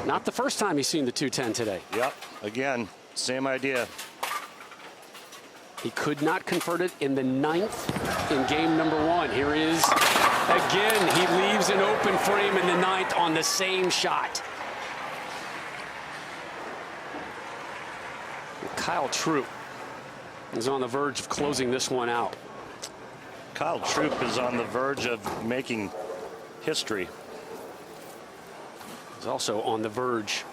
Not the first time he's seen the 210 today. Yep, again, same idea. He could not convert it in the 9th in game number 1. Here is, again, he leaves an open frame in the 9th on the same shot. Kyle Troup is on the verge of closing this one out. Kyle Troup is on the verge of making history. He's also on the verge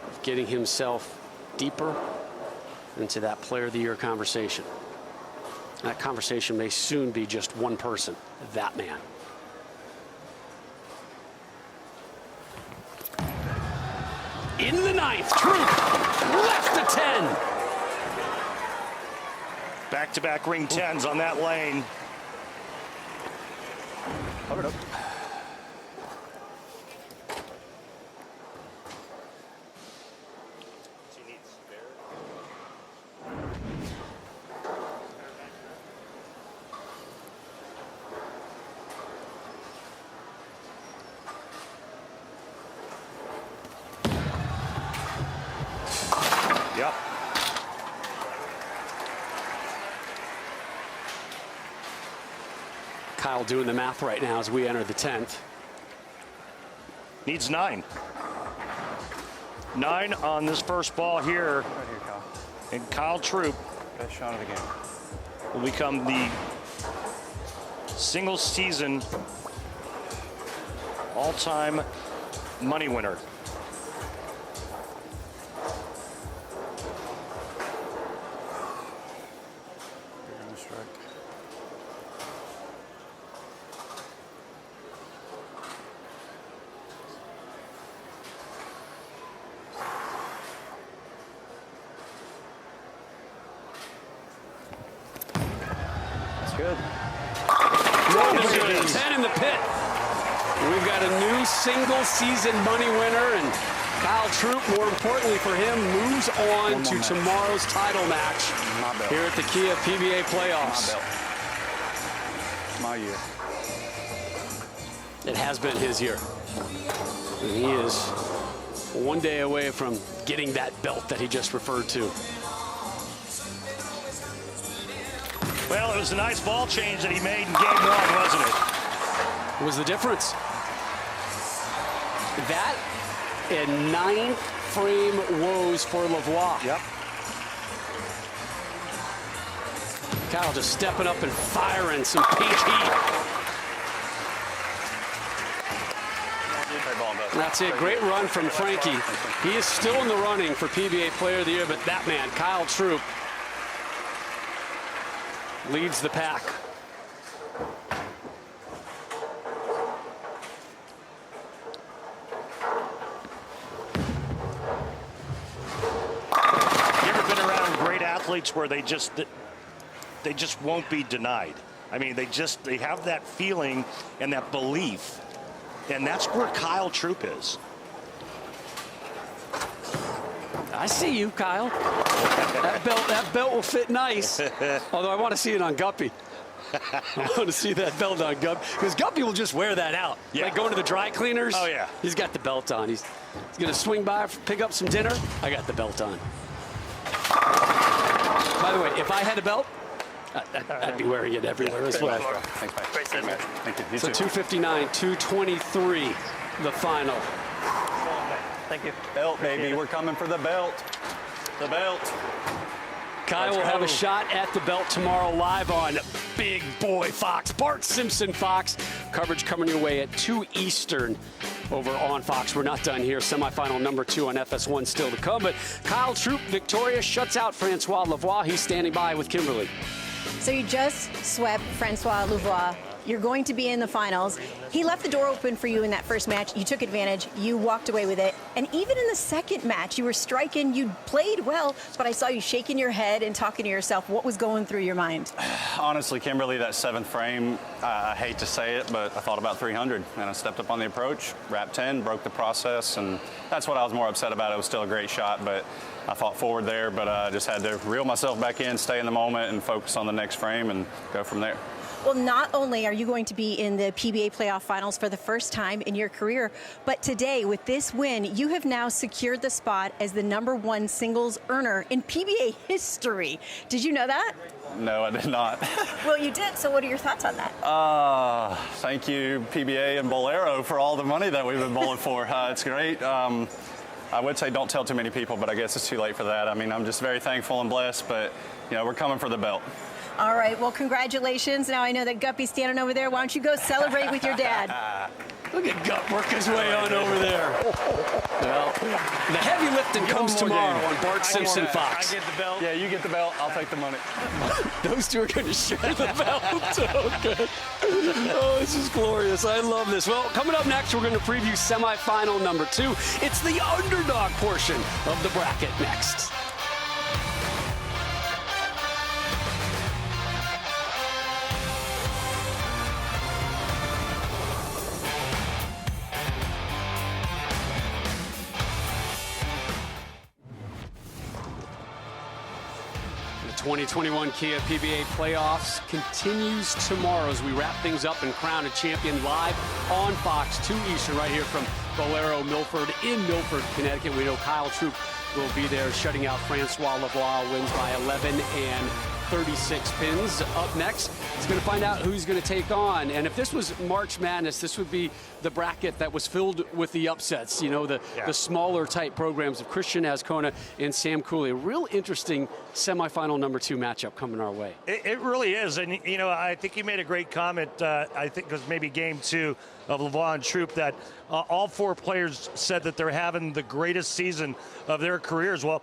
of getting himself deeper into that Player of the Year conversation. That conversation may soon be just one person, that man. In the 9th, Troup left to 10. Back-to-back ring 10s on that lane. Covered up. Yep. Kyle doing the math right now as we enter the 10th. Needs 9. 9 on this first ball here. Right here, Kyle. And Kyle Troup Best shot of the game. will become the single season all-time money winner. You're gonna strike. That's good. Look at 10 in the pit. We've got a new single season money winner, and Kyle Troup, more importantly for him, moves on to tomorrow's title match here at the Kia PBA Playoffs. My year. It has been his year. And he is one day away from getting that belt that he just referred to. Well, it was a nice ball change that he made in game 1, wasn't it? What was the difference? That and 9th frame woes for Lavoie. Yep. Kyle just stepping up and firing some pink heat. That's it. Great run from Frankie. He is still in the running for PBA Player of the Year, but that man, Kyle Troup, leads the pack. You ever been around great athletes where they just won't be denied? I mean, they have that feeling and that belief. And that's where Kyle Troup is. I see you, Kyle. That belt will fit nice. Although I want to see it on Guppy. I want to see that belt on Guppy, because Guppy will just wear that out. Yeah. Like going to the dry cleaners. Oh yeah. He's got the belt on. He's gonna swing by, pick up some dinner. I got the belt on. By the way, if I had a belt, I'd be wearing it everywhere as well. Thanks, mate. Great set, man. Thank you. You So too. 259, 223, the final. Thank you. Belt, baby. We're coming for the belt. The belt. Kyle will have a shot at the belt tomorrow live on Big Boy Fox. Bart Simpson Fox. Coverage coming your way at 2 Eastern over on Fox. We're not done here. Semifinal number 2 on FS1 still to come. But Kyle Troup, victorious, shuts out Francois Lavoie. He's standing by with Kimberly. So you just swept Francois Lavoie. You're going to be in the finals. He left the door open for you in that first match. You took advantage. You walked away with it. And even in the second match, you were striking. You played well, but I saw you shaking your head and talking to yourself. What was going through your mind? Honestly, Kimberly, that 7th frame, I hate to say it, but I thought about 300. And I stepped up on the approach, wrapped 10, broke the process. And that's what I was more upset about. It was still a great shot, but I fought forward there. But I just had to reel myself back in, stay in the moment, and focus on the next frame and go from there. Well, not only are you going to be in the PBA Playoff Finals for the first time in your career, but today, with this win, you have now secured the spot as the #1 singles earner in PBA history. Did you know that? No, I did not. Well, you did, so what are your thoughts on that? Thank you, PBA and Bowlero, for all the money that we've been bowling for. It's great. I would say don't tell too many people, but I guess it's too late for that. I mean, I'm just very thankful and blessed, but, you know, we're coming for the belt. All right, well, congratulations. Now I know that Guppy's standing over there. Why don't you go celebrate with your dad? Look at Gup work his way on over there. Well, the heavy lifting comes tomorrow on Bart Simpson Fox. I get the belt. Yeah, you get the belt. I'll take the money. Those two are going to share the belt. Oh, good. Oh, this is glorious. I love this. Well, coming up next, we're going to preview semifinal number 2. It's the underdog portion of the bracket next. The 2021 Kia PBA Playoffs continues tomorrow as we wrap things up and crown a champion live on Fox 2 Eastern right here from Bowlero Milford in Milford, Connecticut. We know Kyle Troup will be there shutting out Francois Lavoie, wins by 11 and 36 pins. Up next, it's going to find out who's going to take on. And if this was March Madness, this would be the bracket that was filled with the upsets, you know, the smaller type programs of Cristian Azcona and Sam Cooley. A real interesting semifinal number 2 matchup coming our way. It really is. And, you know, I think you made a great comment, I think it was maybe game 2 of Lavoie and Troup, that all 4 players said that they're having the greatest season of their careers. Well,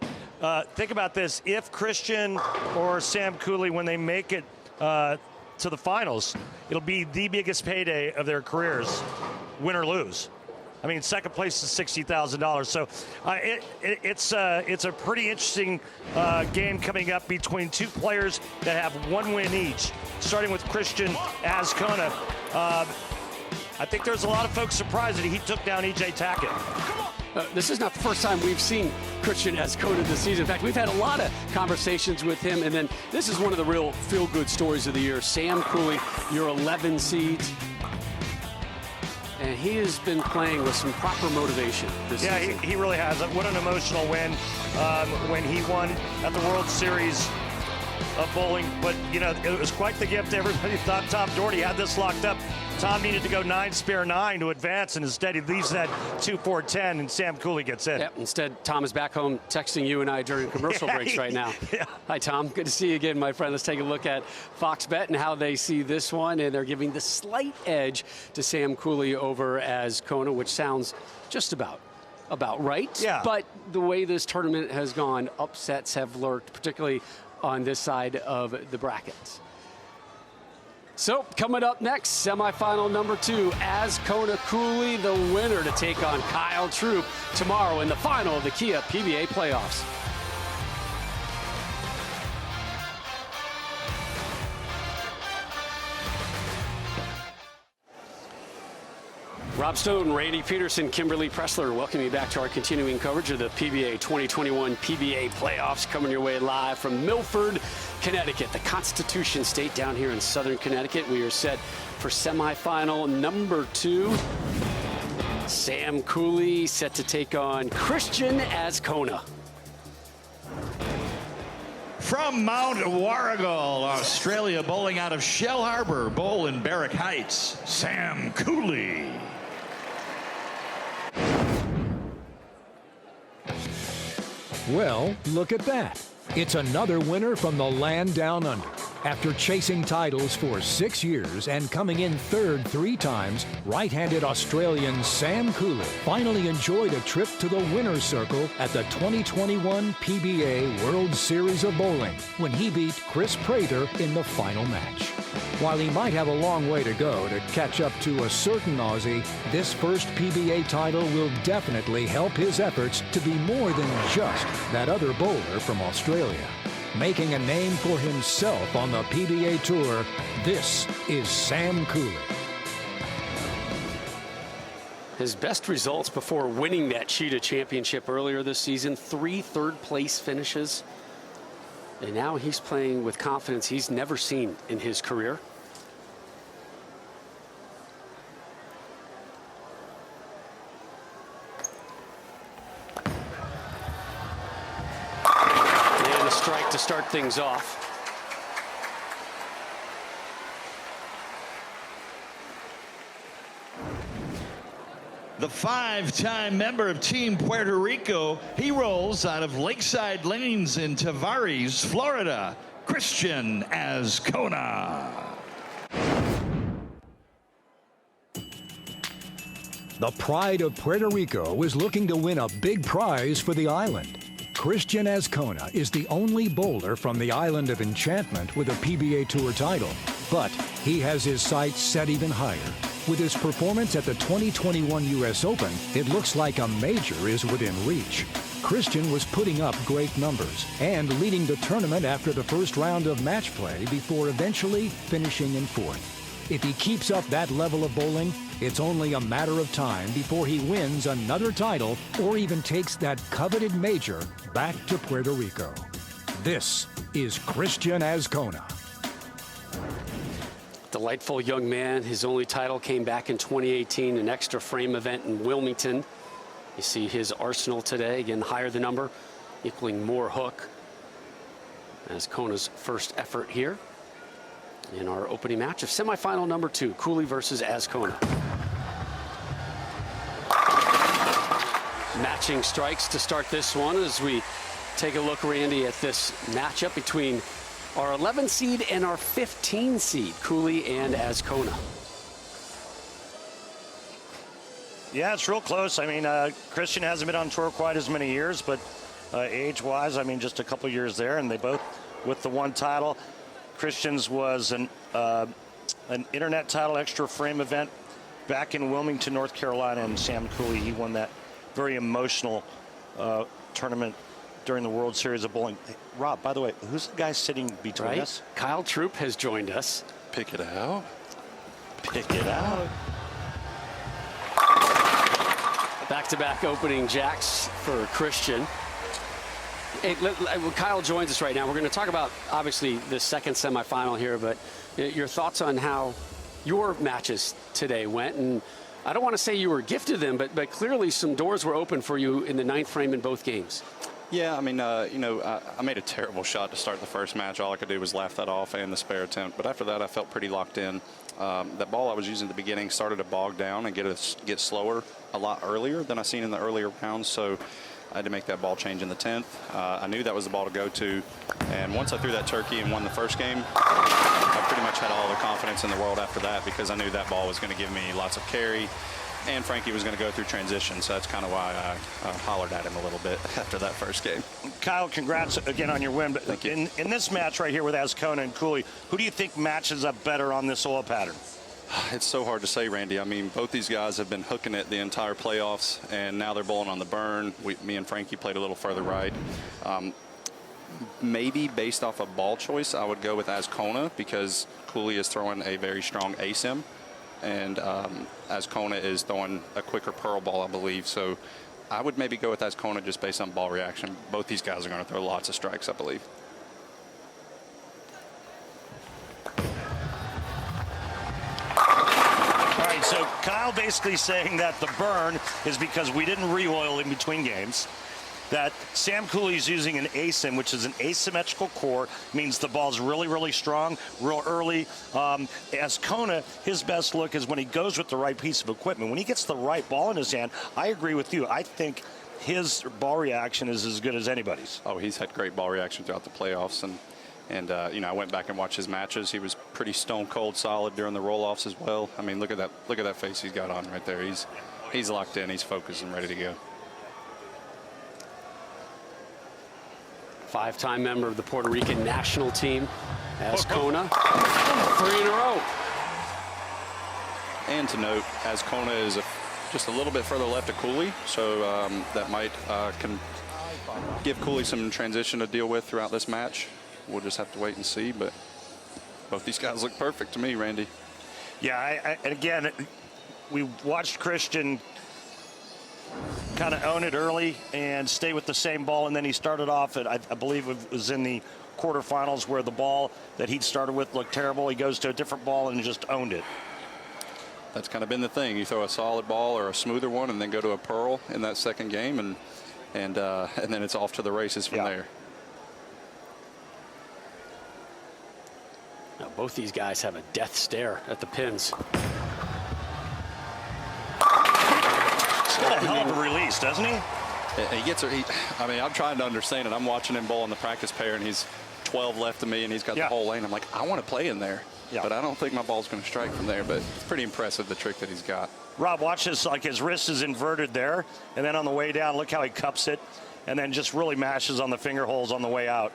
think about this. If Cristian or Sam Cooley, when they make it to the finals, it'll be the biggest payday of their careers, win or lose. I mean, second place is $60,000. So it's a pretty interesting game coming up between 2 players that have 1 win each, starting with Cristian Azcona. I think there's a lot of folks surprised that he took down EJ Tackett. This is not the first time we've seen Cristian Azcona this season. In fact, we've had a lot of conversations with him, and then this is one of the real feel-good stories of the year. Sam Cooley, your 11 seeds, and he has been playing with some proper motivation this season. Yeah, he really has. What an emotional win when he won at the World Series of bowling. But, you know, it was quite the gift. Everybody thought Tom Doherty had this locked up. Tom needed to go 9 spare 9 to advance, and instead he leaves that 2-4-10, and Sam Cooley gets in. Yep, instead, Tom is back home texting you and I during commercial breaks right now. Yeah. Hi, Tom. Good to see you again, my friend. Let's take a look at Fox Bet and how they see this one, and they're giving the slight edge to Sam Cooley over Azcona, which sounds just about right. Yeah. But the way this tournament has gone, upsets have lurked, particularly on this side of the brackets. So coming up next, semifinal number 2, Azcona Cooley, the winner, to take on Kyle Troup tomorrow in the final of the Kia PBA Playoffs. Rob Stone, Randy Peterson, Kimberly Pressler, welcome you back to our continuing coverage of the PBA 2021 PBA Playoffs, coming your way live from Milford, Connecticut, the Constitution State down here in southern Connecticut. We are set for semifinal number 2. Sam Cooley set to take on Cristian Azcona. From Mount Warrigal, Australia, bowling out of Shell Harbor Bowl in Barrack Heights, Sam Cooley. Well, look at that. It's another winner from the land down under. After chasing titles for 6 years and coming in third 3 times, right-handed Australian Sam Cooley finally enjoyed a trip to the winner's circle at the 2021 PBA World Series of Bowling when he beat Chris Prather in the final match. While he might have a long way to go to catch up to a certain Aussie, this first PBA title will definitely help his efforts to be more than just that other bowler from Australia. Making a name for himself on the PBA Tour, this is Sam Cooley. His best results before winning that Cheetah Championship earlier this season, 3 third-place finishes. And now he's playing with confidence he's never seen in his career. And a strike to start things off. The 5-time member of Team Puerto Rico, he rolls out of Lakeside Lanes in Tavares, Florida, Cristian Azcona. The pride of Puerto Rico is looking to win a big prize for the island. Cristian Azcona is the only bowler from the island of Enchantment with a PBA Tour title, but he has his sights set even higher. With his performance at the 2021 U.S. Open, it looks like a major is within reach. Cristian was putting up great numbers and leading the tournament after the first round of match play before eventually finishing in 4th. If he keeps up that level of bowling, it's only a matter of time before he wins another title or even takes that coveted major back to Puerto Rico. This is Cristian Azcona. Delightful young man. His only title came back in 2018, an extra frame event in Wilmington. You see his arsenal today, again, higher the number, equaling more hook. Azcona's first effort here in our opening match of semifinal number 2, Cooley versus Azcona. Matching strikes to start this one as we take a look, Randy, at this matchup between our 11 seed and our 15 seed, Cooley and Azcona. Yeah, it's real close. I mean, Cristian hasn't been on tour quite as many years, but age-wise, I mean, just a couple years there, and they both with the one title. Cristian's was an internet title extra frame event back in Wilmington, North Carolina, and Sam Cooley, he won that very emotional tournament during the World Series of Bowling. Hey, Rob, by the way, who's the guy sitting between us? Kyle Troup has joined us. Pick it out. Pick it out. Back-to-back opening jacks for Cristian. Hey, Kyle joins us right now. We're going to talk about, obviously, the second semifinal here, but your thoughts on how your matches today went. And I don't want to say you were gifted them, but clearly some doors were open for you in the 9th frame in both games. Yeah, I mean, I made a terrible shot to start the first match. All I could do was laugh that off and the spare attempt. But after that, I felt pretty locked in. That ball I was using at the beginning started to bog down and get slower a lot earlier than I seen in the earlier rounds. So I had to make that ball change in the 10th. I knew that was the ball to go to. And once I threw that turkey and won the first game, I pretty much had all the confidence in the world after that, because I knew that ball was going to give me lots of carry. And Frankie was going to go through transition, so that's kind of why I hollered at him a little bit after that first game. Kyle, congrats again on your win. But Thank you. In this match right here with Ascona and Cooley, who do you think matches up better on this oil pattern? It's so hard to say, Randy. I mean, both these guys have been hooking it the entire playoffs, and now they're bowling on the burn. Me and Frankie played a little further right. Maybe based off of ball choice, I would go with Ascona, because Cooley is throwing a very strong ASIM. And Ascona is throwing a quicker pearl ball, I believe. So I would maybe go with Ascona just based on ball reaction. Both these guys are going to throw lots of strikes, I believe. All right, so Kyle basically saying that the burn is because we didn't re-oil in between games. That Sam Cooley's using an ASIM, which is an asymmetrical core, means the ball's really, really strong, real early. Ascona, his best look is when he goes with the right piece of equipment. When he gets the right ball in his hand, I agree with you. I think his ball reaction is as good as anybody's. Oh, he's had great ball reaction throughout the playoffs. And I went back and watched his matches. He was pretty stone cold solid during the roll-offs as well. I mean, look at that face he's got on right there. He's locked in, he's focused and ready to go. Five-time member of the Puerto Rican national team, Ascona. 3 in a row. And to note, Ascona is just a little bit further left of Cooley, so that might can give Cooley some transition to deal with throughout this match. We'll just have to wait and see, but both these guys look perfect to me, Randy. Yeah, and again, we watched Cristian kind of own it early and stay with the same ball, and then he started off at, I believe it was in the quarterfinals, where the ball that he'd started with looked terrible. He goes to a different ball and just owned it. That's kind of been the thing. You throw a solid ball or a smoother one and then go to a pearl in that second game, and then it's off to the races from there. Now, both these guys have a death stare at the pins. He's got a hell of a release, doesn't he? He gets it. I mean, I'm trying to understand it. I'm watching him bowl in the practice pair, and he's 12 left of me, and he's got the whole lane. I'm like, I want to play in there, but I don't think my ball's going to strike from there. But it's pretty impressive, the trick that he's got. Rob, watch this. Like, his wrist is inverted there, and then on the way down, look how he cups it, and then just really mashes on the finger holes on the way out.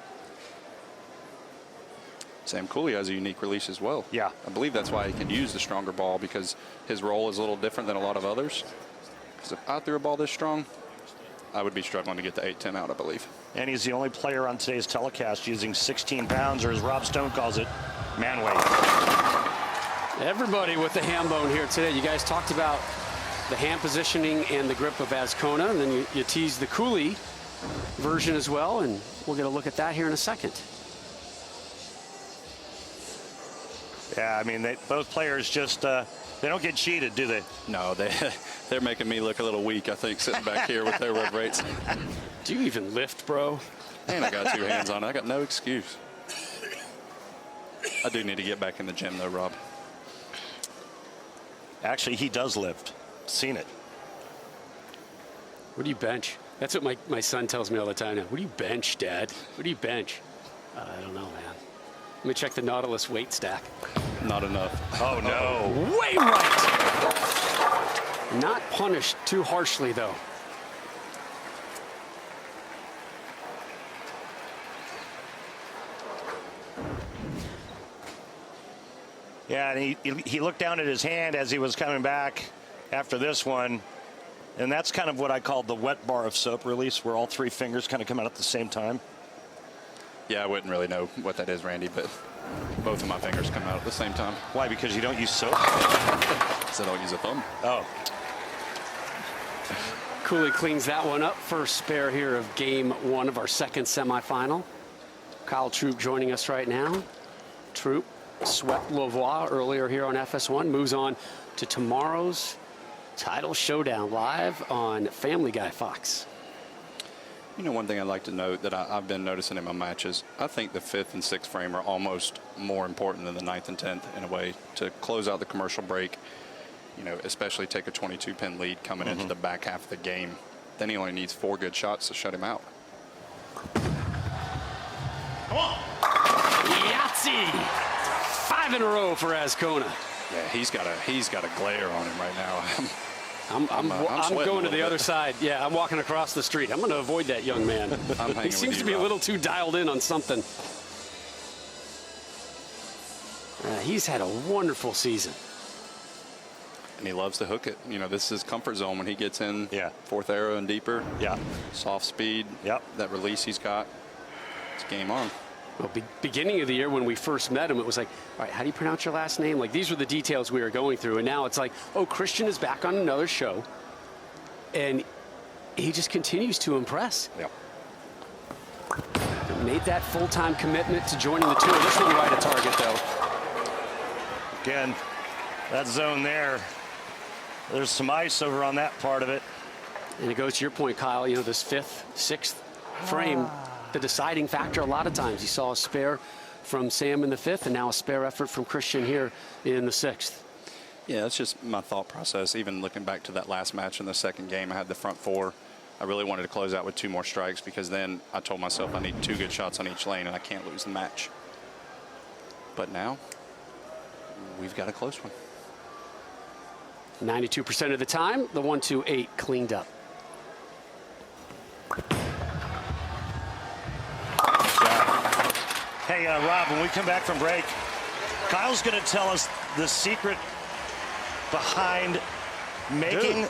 Sam Cooley has a unique release as well. Yeah. I believe that's why he can use the stronger ball, because his roll is a little different than a lot of others. Because if I threw a ball this strong, I would be struggling to get the 8-10 out, I believe. And he's the only player on today's telecast using 16 pounds, or as Rob Stone calls it, man weight. Everybody with the ham bone here today. You guys talked about the hand positioning and the grip of Ascona, and then you teased the Cooley version as well, and we'll get a look at that here in a second. Yeah, I mean, both players just, they don't get cheated, do they? No, they're making me look a little weak, I think, sitting back here with their rev rates. Do you even lift, bro? And I got 2 hands on it. I got no excuse. I do need to get back in the gym, though, Rob. Actually, he does lift. Seen it. What do you bench? That's what my son tells me all the time now. What do you bench, Dad? What do you bench? I don't know, man. Let me check the Nautilus weight stack. Not enough. Oh, no. Way right. Not punished too harshly, though. Yeah, and he looked down at his hand as he was coming back after this one. And that's kind of what I call the wet bar of soap release, where all 3 fingers kind of come out at the same time. Yeah, I wouldn't really know what that is, Randy, but both of my fingers come out at the same time. Why? Because you don't use soap? Because I don't use a thumb. Oh. Cooley cleans that one up. First spare here of game 1 of our second semifinal. Kyle Troup joining us right now. Troup swept Lavoie earlier here on FS1. Moves on to tomorrow's title showdown live on Family Guy Fox. You know, one thing I'd like to note that I've been noticing in my matches, I think the 5th and 6th frame are almost more important than the 9th and 10th in a way to close out the commercial break, you know, especially take a 22-pin lead coming into the back half of the game. Then he only needs 4 good shots to shut him out. Come on. Yahtzee! 5 in a row for Ascona. Yeah, he's got a glare on him right now. I'm going to the other side. Yeah, I'm walking across the street. I'm going to avoid that young man. He seems to be a little too dialed in on something. He's had a wonderful season. And he loves to hook it. You know, this is his comfort zone when he gets in. Yeah. 4th arrow and deeper. Yeah. Soft speed. Yep. That release he's got. It's game on. Well, beginning of the year when we first met him, it was like, all right, how do you pronounce your last name? Like, these were the details we were going through. And now it's like, oh, Cristian is back on another show. And he just continues to impress. Yep. Made that full-time commitment to joining the tour. This one right at target, though. Again, that zone there, there's some ice over on that part of it. And it goes to your point, Kyle, you know, this 5th, 6th frame, the deciding factor a lot of times. You saw a spare from Sam in the 5th and now a spare effort from Cristian here in the 6th. Yeah, that's just my thought process. Even looking back to that last match in the 2nd game, I had the front 4. I really wanted to close out with 2 more strikes because then I told myself I need 2 good shots on each lane and I can't lose the match. But now, we've got a close one. 92% of the time, the 1-2-8 cleaned up. Hey, Rob, when we come back from break, Kyle's going to tell us the secret behind making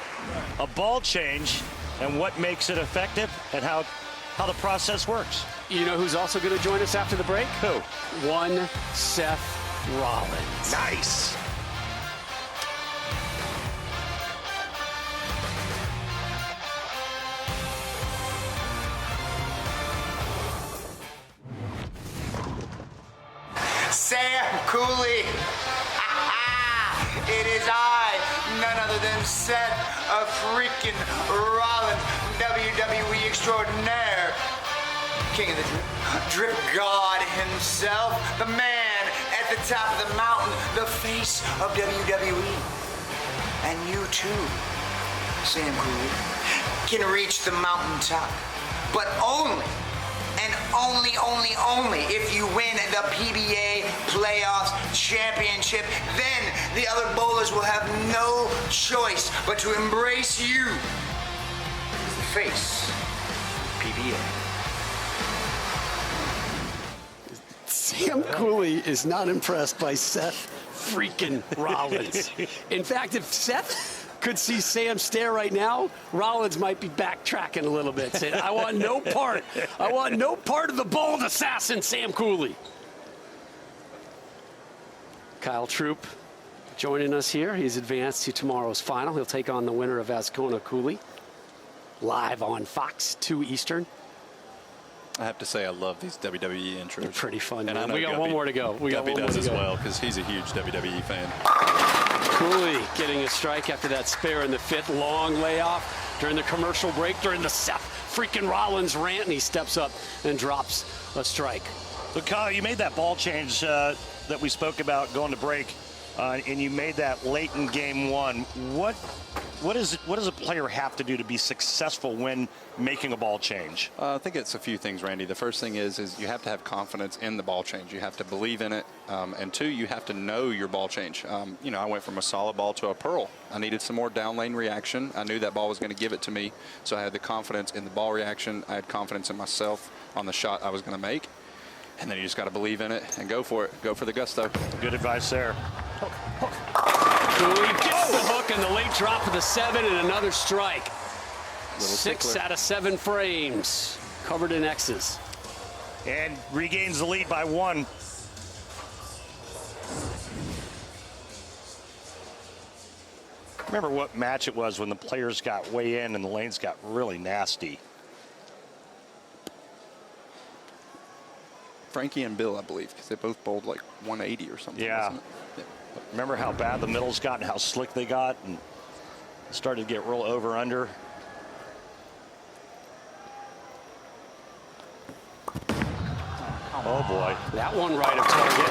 a ball change and what makes it effective and how the process works. You know who's also going to join us after the break? Who? One Seth Rollins. Nice. Sam Cooley. It is I, none other than Seth of freaking Rollins, WWE extraordinaire, king of the drip god himself, the man at the top of the mountain, the face of WWE. And you too, Sam Cooley, can reach the mountaintop, but only and only if you win the PBA Playoffs Championship. Then the other bowlers will have no choice but to embrace you as the face of PBA. Sam Cooley is not impressed by Seth freaking Rollins. In fact, if Seth could see Sam stare right now, Rollins might be backtracking a little bit, saying, I want no part of the bold assassin, Sam Cooley. Kyle Troup joining us here. He's advanced to tomorrow's final. He'll take on the winner of Ascona Cooley, live on Fox 2 Eastern. I have to say I love these WWE intros. They're pretty fun, and man. I know We got one more to go. Guppy does as well because he's a huge WWE fan. Cooley getting a strike after that spare in the 5th. Long layoff during the commercial break, during the Seth freaking Rollins rant, and he steps up and drops a strike. So, Kyle, you made that ball change that we spoke about going to break, and you made that late in game 1. What does a player have to do to be successful when making a ball change? I think it's a few things, Randy. The first thing is you have to have confidence in the ball change. You have to believe in it. And 2, you have to know your ball change. You know, I went from a solid ball to a pearl. I needed some more down lane reaction. I knew that ball was going to give it to me. So I had the confidence in the ball reaction. I had confidence in myself on the shot I was going to make. And then you just got to believe in it and go for it. Go for the gusto. Good advice there. Cooley gets the hook and the late drop of the 7 and another strike. 6 out of 7 frames covered in X's. And regains the lead by 1. Remember what match it was when the players got way in and the lanes got really nasty. Frankie and Bill, I believe, because they both bowled like 180 or something. Yeah. Wasn't it? Remember how bad the middles got and how slick they got and started to get real over-under? Oh, boy. That one right of target.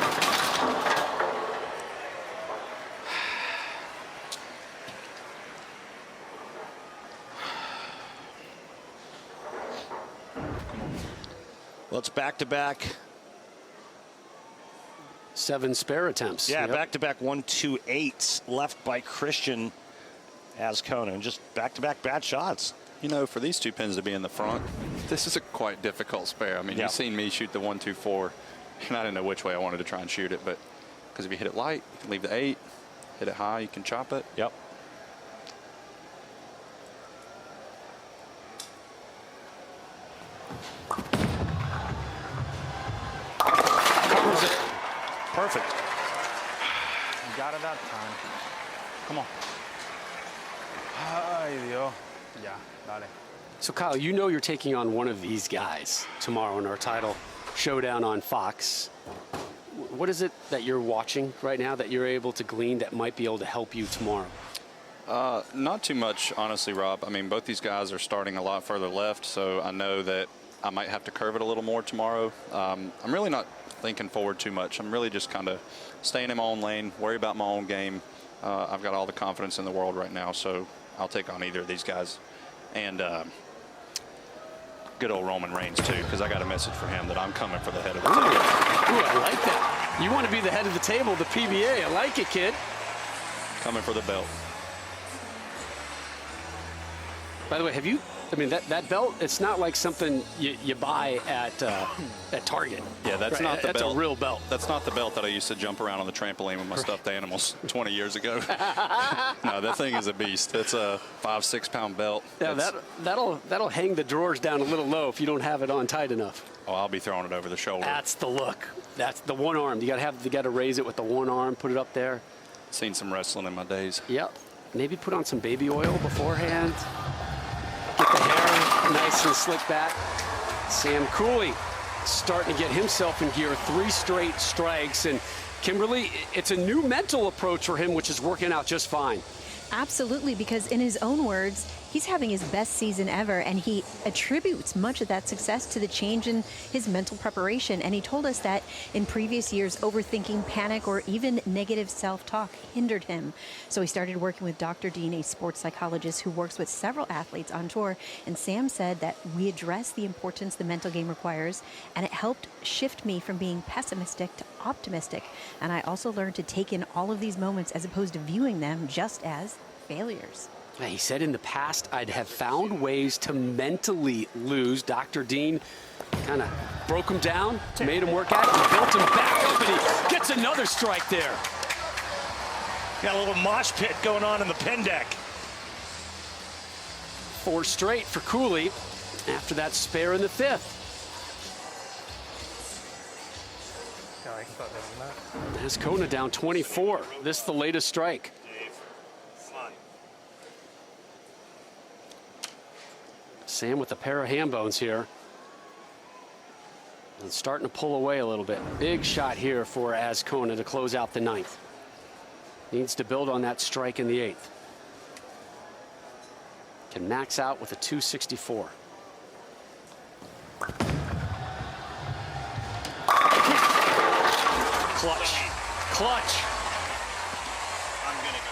Well, it's back-to-back. 7 spare attempts. Yeah, back-to-back 1-2-8s left by Cristian Azcona. And just back-to-back bad shots. You know, for these 2 pins to be in the front, this is a quite difficult spare. I mean, you've seen me shoot the 1-2-4, and I didn't know which way I wanted to try and shoot it, but because if you hit it light, you can leave the 8. Hit it high, you can chop it. Yep. Covers it. Perfect. You got it that time. Come on. Ay, Dios. Ya, dale. So, Kyle, you know you're taking on one of these guys tomorrow in our title showdown on Fox. What is it that you're watching right now that you're able to glean that might be able to help you tomorrow? Not too much, honestly, Rob. I mean, both these guys are starting a lot further left, so I know that I might have to curve it a little more tomorrow. I'm really not thinking forward too much. I'm really just kind of staying in my own lane, worry about my own game. I've got all the confidence in the world right now, so I'll take on either of these guys. And good old Roman Reigns, too, because I got a message for him that I'm coming for the head of the table. Ooh, I like that. You want to be the head of the table, the PBA. I like it, kid. Coming for the belt. By the way, have you, I mean, that belt, it's not like something you buy at Target. Yeah, that's not the belt. That's a real belt. That's not the belt that I used to jump around on the trampoline with my stuffed animals 20 years ago. No, that thing is a beast. It's a 5-6 pound belt. Yeah, that'll hang the drawers down a little low if you don't have it on tight enough. Oh, I'll be throwing it over the shoulder. That's the look. That's the one arm. You got to raise it with the one arm, put it up there. Seen some wrestling in my days. Yep. Maybe put on some baby oil beforehand. Get the hair nice and slick back. Sam Cooley starting to get himself in gear. 3 straight strikes. And Kimberly, it's a new mental approach for him, which is working out just fine. Absolutely, because in his own words, he's having his best season ever, and he attributes much of that success to the change in his mental preparation. And he told us that in previous years, overthinking, panic, or even negative self-talk hindered him. So he started working with Dr. Dean, a sports psychologist who works with several athletes on tour. And Sam said that we address the importance the mental game requires, and it helped shift me from being pessimistic to optimistic. And I also learned to take in all of these moments as opposed to viewing them just as failures. He said in the past, I'd have found ways to mentally lose. Dr. Dean kind of broke him down, made him work at it, and built him back up, and he gets another strike there. Got a little mosh pit going on in the pen deck. 4 straight for Cooley after that spare in the 5th. Ascona down 24. This is the latest strike. Sam with a pair of ham bones here. And starting to pull away a little bit. Big shot here for Ascona to close out the 9th. Needs to build on that strike in the 8th. Can max out with a 264. Clutch. Clutch. I'm going to go.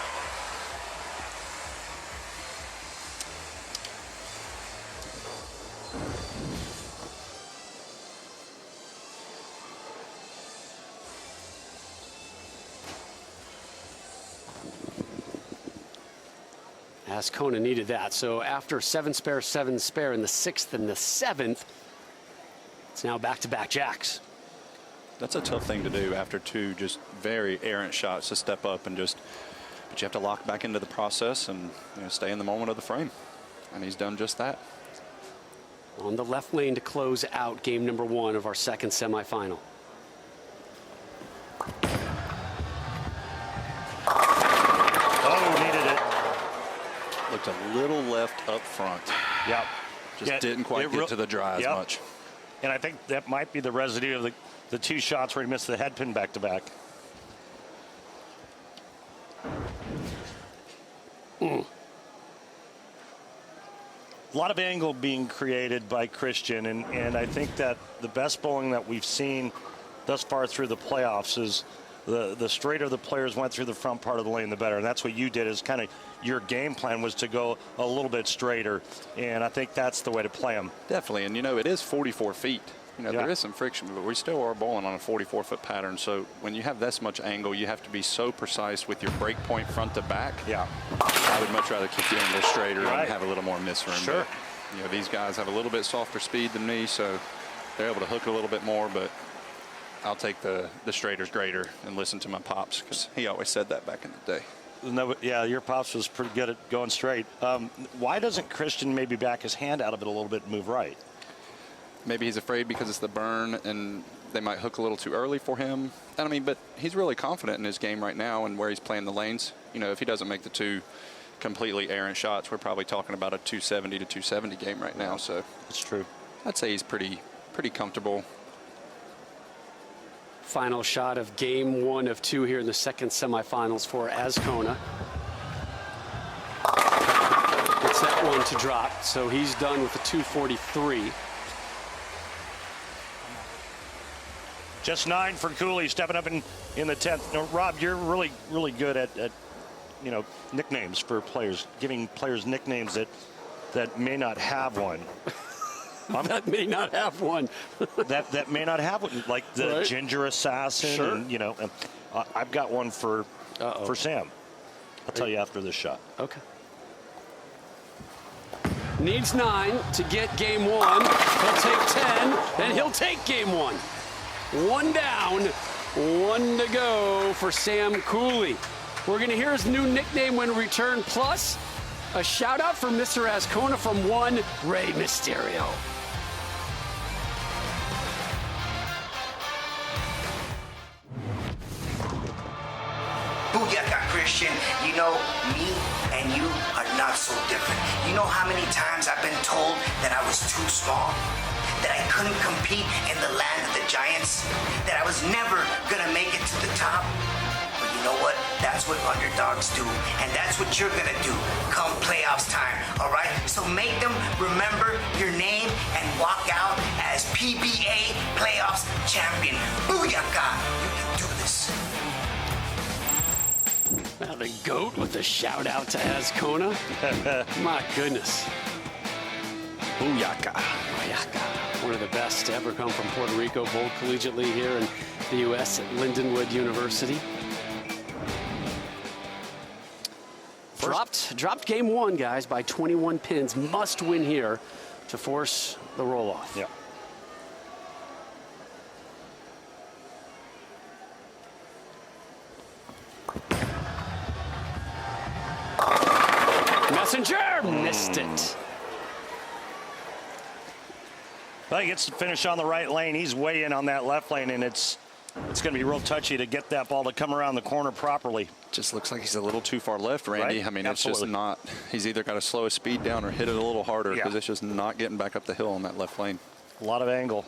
Ascona needed that. So after 7 spare in the 6th and the 7th, it's now back-to-back jacks. That's a tough thing to do after 2 just very errant shots to step up and just, but you have to lock back into the process and stay in the moment of the frame. And he's done just that. On the left lane to close out game number 1 of our second semifinal. Oh, needed it. Looked a little left up front. Yep. Just didn't quite get to the dry as much. And I think that might be the residue of the 2 shots where he missed the head pin back-to-back. A lot of angle being created by Cristian, and I think that the best bowling that we've seen thus far through the playoffs is the straighter the players went through the front part of the lane, the better. And that's what you did, is kind of your game plan was to go a little bit straighter, and I think that's the way to play them. Definitely, and it is 44 feet. There is some friction, but we still are bowling on a 44-foot pattern. So when you have this much angle, you have to be so precise with your break point front to back. Yeah. I would much rather keep the angle straighter and have a little more miss room. Sure. But, these guys have a little bit softer speed than me, so they're able to hook a little bit more, but I'll take the straighter's greater and listen to my pops, because he always said that back in the day. No, yeah, your pops was pretty good at going straight. Why doesn't Cristian maybe back his hand out of it a little bit and move right? Maybe he's afraid because it's the burn and they might hook a little too early for him. And I mean, but he's really confident in his game right now and where he's playing the lanes. If he doesn't make the two completely errant shots, we're probably talking about a 270 to 270 game right now. So it's true. I'd say he's pretty comfortable. Final shot of game 1 of 2 here in the second semifinals for Azcona. It's that one to drop, so he's done with the 243. Just 9 for Cooley, stepping up in the 10th. Now, Rob, you're really good at nicknames for players, giving players nicknames that may not have one. That may not have one. that may not have one, like the Ginger Assassin. Sure. And, I've got one for Sam. I'll tell you after this shot. Okay. Needs 9 to get game 1. He'll take 10, and he'll take game 1. 1 down, 1 to go for Sam Cooley. We're going to hear his new nickname when we return, plus a shout out for Mr. Azcona from one Rey Mysterio. Booyaka, Cristian. Me and you are not so different. You know how many times I've been told that I was too small? That I couldn't compete in the land of the giants? That I was never gonna make it to the top? But you know what? That's what underdogs do. And that's what you're gonna do come playoffs time, all right? So make them remember your name and walk out as PBA Playoffs champion. Booyaka! You can do this. Now the GOAT with a shout out to Ascona. My goodness. Booyaka. Booyaka. One of the best to ever come from Puerto Rico, bowled collegiately here in the U.S. at Lindenwood University. Dropped game 1, guys, by 21 pins. Must win here to force the roll-off. Yeah. Messenger missed it. Well, he gets to finish on the right lane. He's way in on that left lane, and it's going to be real touchy to get that ball to come around the corner properly. Just looks like he's a little too far left, Randy. Right? I mean, Absolutely. It's just not. He's either got to slow his speed down or hit it a little harder, because it's just not getting back up the hill on that left lane. A lot of angle.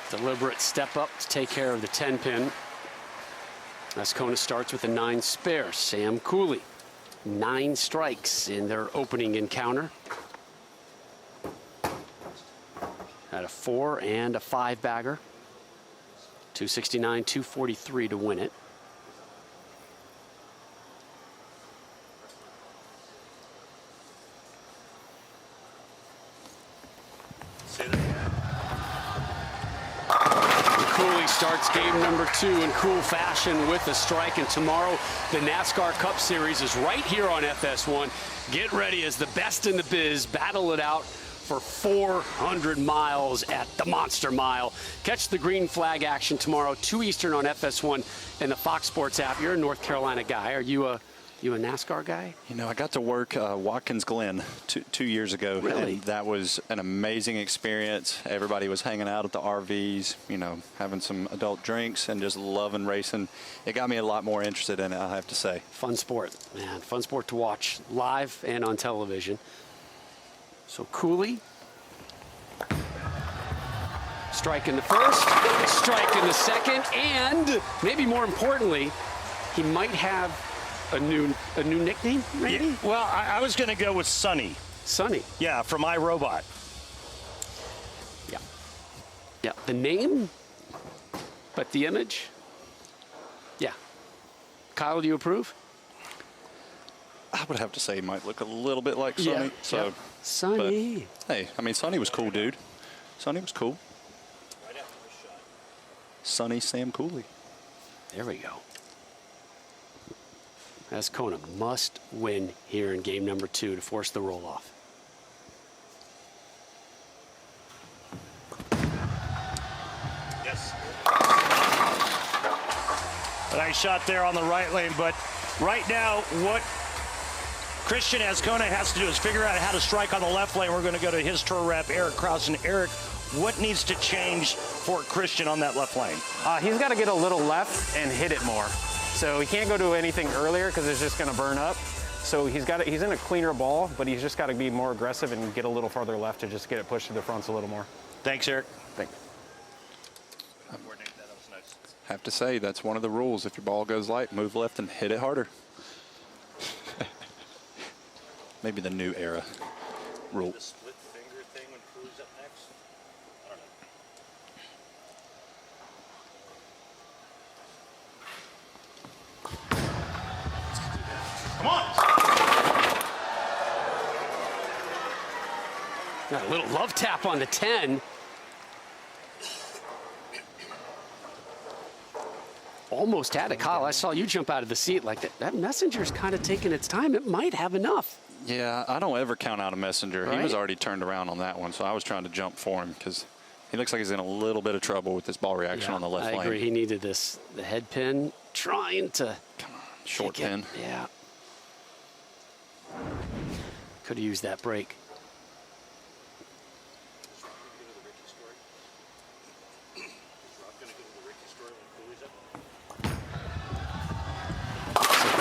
Deliberate step up to take care of the 10-pin. Ascona starts with a 9 spare. Sam Cooley, 9 strikes in their opening encounter. Had a 4 and a 5-bagger. 269, 243 to win it. Cooley starts game number 2 in cool fashion with a strike, and tomorrow the NASCAR Cup Series is right here on FS1. Get ready as the best in the biz battle it out for 400 miles at the Monster Mile. Catch the green flag action tomorrow, 2 Eastern on FS1 and the Fox Sports app. You're a North Carolina guy. Are you a You a NASCAR guy? You know, I got to work Watkins Glen 2 years ago. Really? And that was an amazing experience. Everybody was hanging out at the RVs, you know, having some adult drinks and just loving racing. It got me a lot more interested in it, I have to say. Fun sport, man. Fun sport to watch live and on television. So Cooley. Strike in the first, strike in the second, and maybe more importantly, he might have a new nickname, maybe? Yeah, well, I was going to go with Sonny. Sonny? Yeah, from iRobot. Yeah. Yeah, the name, but the image? Yeah. Kyle, do you approve? I would have to say he might look a little bit like Sonny. Yeah. So, yeah. Sonny. But, hey, I mean, Sonny was cool, dude. Sonny was cool. Sonny Sam Cooley. There we go. Ascona must win here in game number 2 to force the roll-off. Yes. A nice shot there on the right lane, but right now what Cristian Azcona has to do is figure out how to strike on the left lane. We're going to go to his tour rep, Eric Krause. And Eric, what needs to change for Cristian on that left lane? He's got to get a little left and hit it more. So he can't go to anything earlier because it's just going to burn up. So he's in a cleaner ball, but he's just got to be more aggressive and get a little farther left to just get it pushed to the fronts a little more. Thanks, Eric. Thanks. Have to say, that's one of the rules. If your ball goes light, move left and hit it harder. Maybe the new era rule. The split finger thing when Cooley's up next? I don't know. Come on! Got a little love tap on the 10. Almost had it, Kyle. I saw you jump out of the seat like that. That messenger's kind of taking its time. It might have enough. Yeah, I don't ever count out a messenger. Right? He was already turned around on that one, so I was trying to jump for him because he looks like he's in a little bit of trouble with this ball reaction on the left lane. I agree. He needed this, the head pin, trying to. Come on, short pin. Yeah. Could have used that break.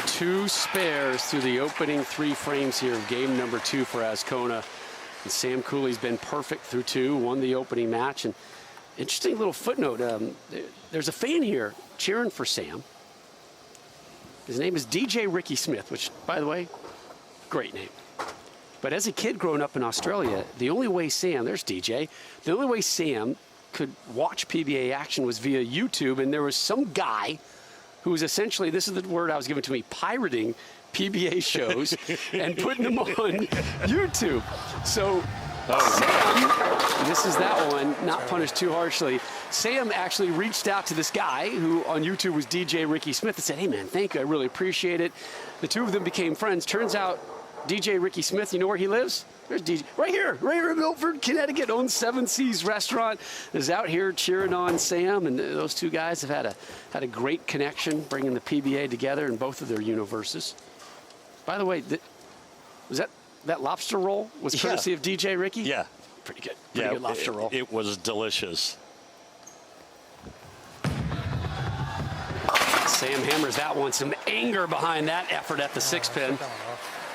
Two spares through the opening 3 frames here of game number 2 for Ascona. And Sam Cooley's been perfect through 2, won the opening match. And interesting little footnote, there's a fan here cheering for Sam. His name is DJ Ricky Smith, which, by the way, great name. But as a kid growing up in Australia, the only way Sam, there's DJ, the only way Sam could watch PBA action was via YouTube, and there was some guy who was essentially, this is the word I was given to me, pirating PBA shows and putting them on YouTube. So Sam, this is that one, not punished too harshly. Sam actually reached out to this guy who on YouTube was DJ Ricky Smith and said, hey man, thank you, I really appreciate it. The two of them became friends. Turns out DJ Ricky Smith, you know where he lives? There's DJ, right here in Milford, Connecticut, owns 7 Seas Restaurant, is out here cheering on Sam, and those two guys have had a great connection, bringing the PBA together in both of their universes. By the way, was that lobster roll was courtesy of DJ Ricky? Yeah. Pretty good. Pretty good lobster roll. It was delicious. Sam hammers that one. Some anger behind that effort at the 6-pin.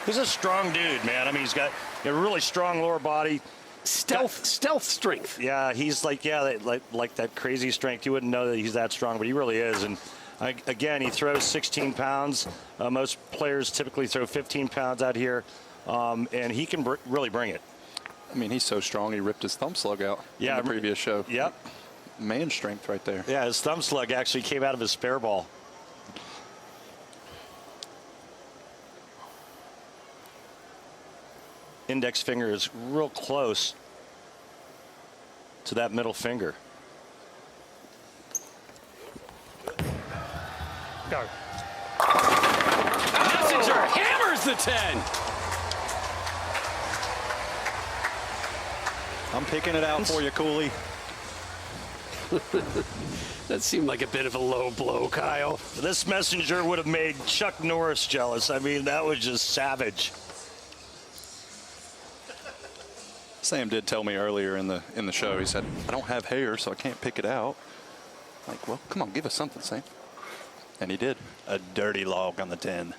He's a strong dude, man. I mean, he's got a really strong lower body. Stealth strength. Yeah, he's like that crazy strength. You wouldn't know that he's that strong, but he really is. And again, he throws 16 pounds. Most players typically throw 15 pounds out here, and he can really bring it. I mean, he's so strong, he ripped his thumb slug out in the previous show. Yep. Man strength right there. Yeah, his thumb slug actually came out of his spare ball. Index finger is real close to that middle finger. Go. Messenger hammers the 10. I'm picking it out for you, Cooley. That seemed like a bit of a low blow, Kyle. This messenger would have made Chuck Norris jealous. I mean, that was just savage. Sam did tell me earlier in the show, he said, I don't have hair, so I can't pick it out. Like, well, come on, give us something, Sam. And he did. A dirty log on the 10.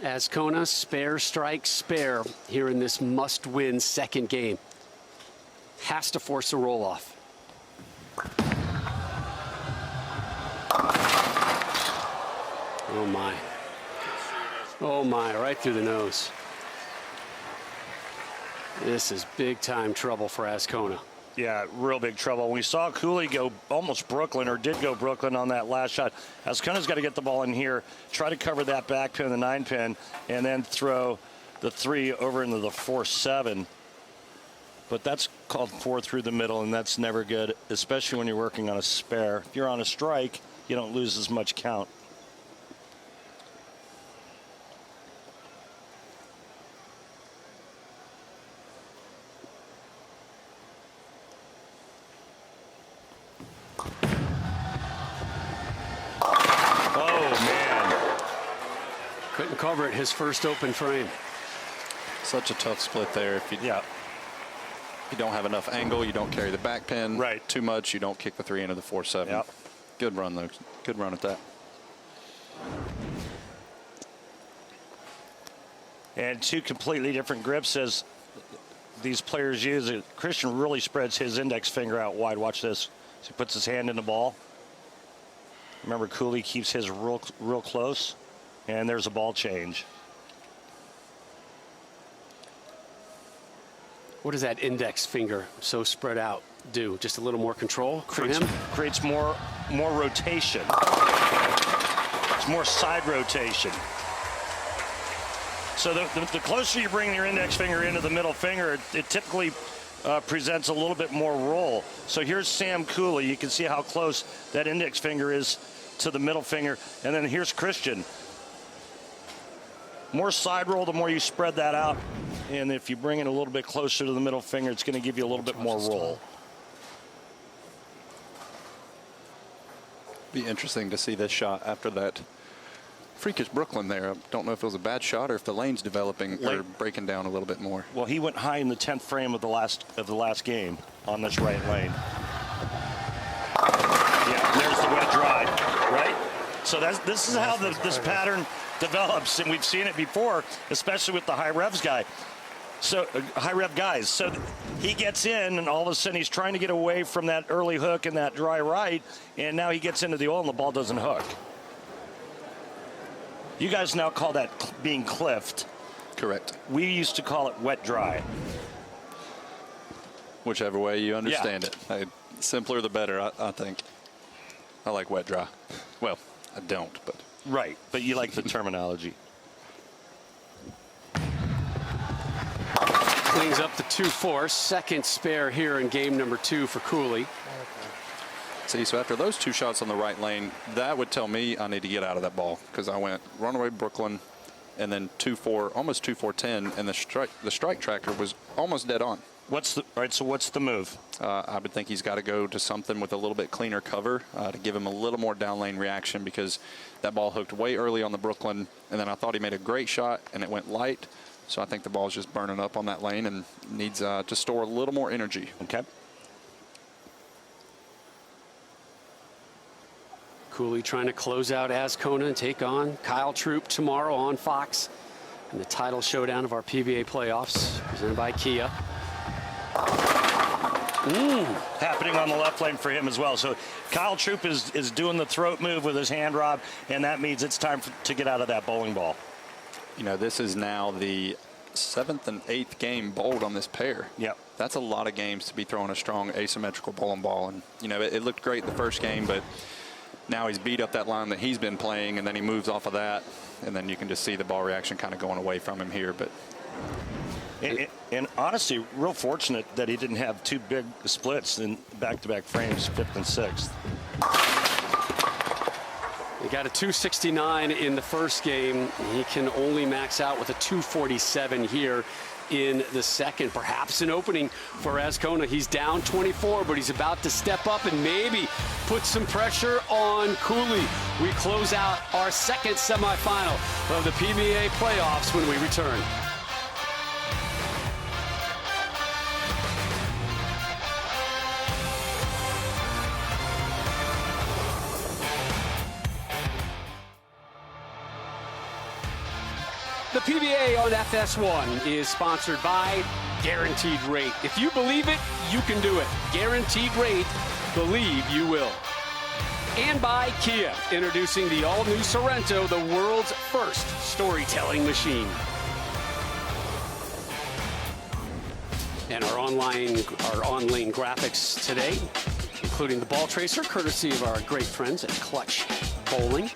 Azcona, spare, strike, spare here in this must-win second game. Has to force a roll-off. Oh, my. Oh, my, right through the nose. This is big-time trouble for Ascona. Yeah, real big trouble. We saw Cooley go almost Brooklyn, or did go Brooklyn on that last shot. Ascona's got to get the ball in here, try to cover that back pin, the 9 pin, and then throw the 3 over into the 4-7. But that's called 4 through the middle, and that's never good, especially when you're working on a spare. If you're on a strike, you don't lose as much count. Couldn't cover it his first open frame. Such a tough split there. If you don't have enough angle, you don't carry the back pin too much, you don't kick the 3 into the 4-7. Yep. Good run, though. Good run at that. And 2 completely different grips as these players use it. Cristian really spreads his index finger out wide. Watch this. So he puts his hand in the ball. Remember, Cooley keeps his real close. And there's a ball change. What does that index finger so spread out do? Just a little more control for him? Creates more rotation. It's more side rotation. So the closer you bring your index finger into the middle finger, it typically presents a little bit more roll. So here's Sam Cooley. You can see how close that index finger is to the middle finger. And then here's Cristian. More side roll, the more you spread that out. And if you bring it a little bit closer to the middle finger, it's going to give you a little bit more roll. Be interesting to see this shot after that freakish Brooklyn there. I don't know if it was a bad shot or if the lane's developing or breaking down a little bit more. Well, he went high in the 10th frame of the last game on this right lane. Yeah, there's the wet dry, right? So this is how this pattern develops, and we've seen it before, especially with the high revs guy. So high rev guys. So he gets in, and all of a sudden he's trying to get away from that early hook and that dry right, and now he gets into the oil and the ball doesn't hook. You guys now call that being cliffed. Correct. We used to call it wet dry. Whichever way you understand it. Simpler the better, I think. I like wet dry. Well, I don't, but. Right, but you like the terminology. Cleans up the 2-4, second spare here in game number 2 for Cooley. See, so after those 2 shots on the right lane, that would tell me I need to get out of that ball, because I went runaway Brooklyn and then 2-4, almost 2-4-10, and the strike tracker was almost dead on. So what's the move? I would think he's got to go to something with a little bit cleaner cover to give him a little more down lane reaction, because that ball hooked way early on the Brooklyn, and then I thought he made a great shot and it went light. So I think the ball's just burning up on that lane and needs to store a little more energy. Okay. Cooley trying to close out Ascona and take on Kyle Troup tomorrow on Fox in the title showdown of our PBA playoffs, presented by Kia. Happening on the left lane for him as well. So Kyle Troup is doing the throat move with his hand, Rob, and that means it's time to get out of that bowling ball. You know, this is now the 7th and 8th game bowled on this pair. Yep. That's a lot of games to be throwing a strong asymmetrical bowling ball. And, you know, it looked great the first game, but now he's beat up that line that he's been playing, and then he moves off of that, and then you can just see the ball reaction kind of going away from him here. But and honestly, real fortunate that he didn't have 2 big splits in back-to-back frames, 5th and 6th. He got a 269 in the first game. He can only max out with a 247 here in the second. Perhaps an opening for Ascona. He's down 24, but he's about to step up and maybe put some pressure on Cooley. We close out our second semifinal of the PBA playoffs when we return. The PBA on FS1 is sponsored by Guaranteed Rate. If you believe it, you can do it. Guaranteed Rate, believe you will. And by Kia, introducing the all-new Sorrento, the world's first storytelling machine. And our on-lane graphics today, including the ball tracer, courtesy of our great friends at Clutch Bowling.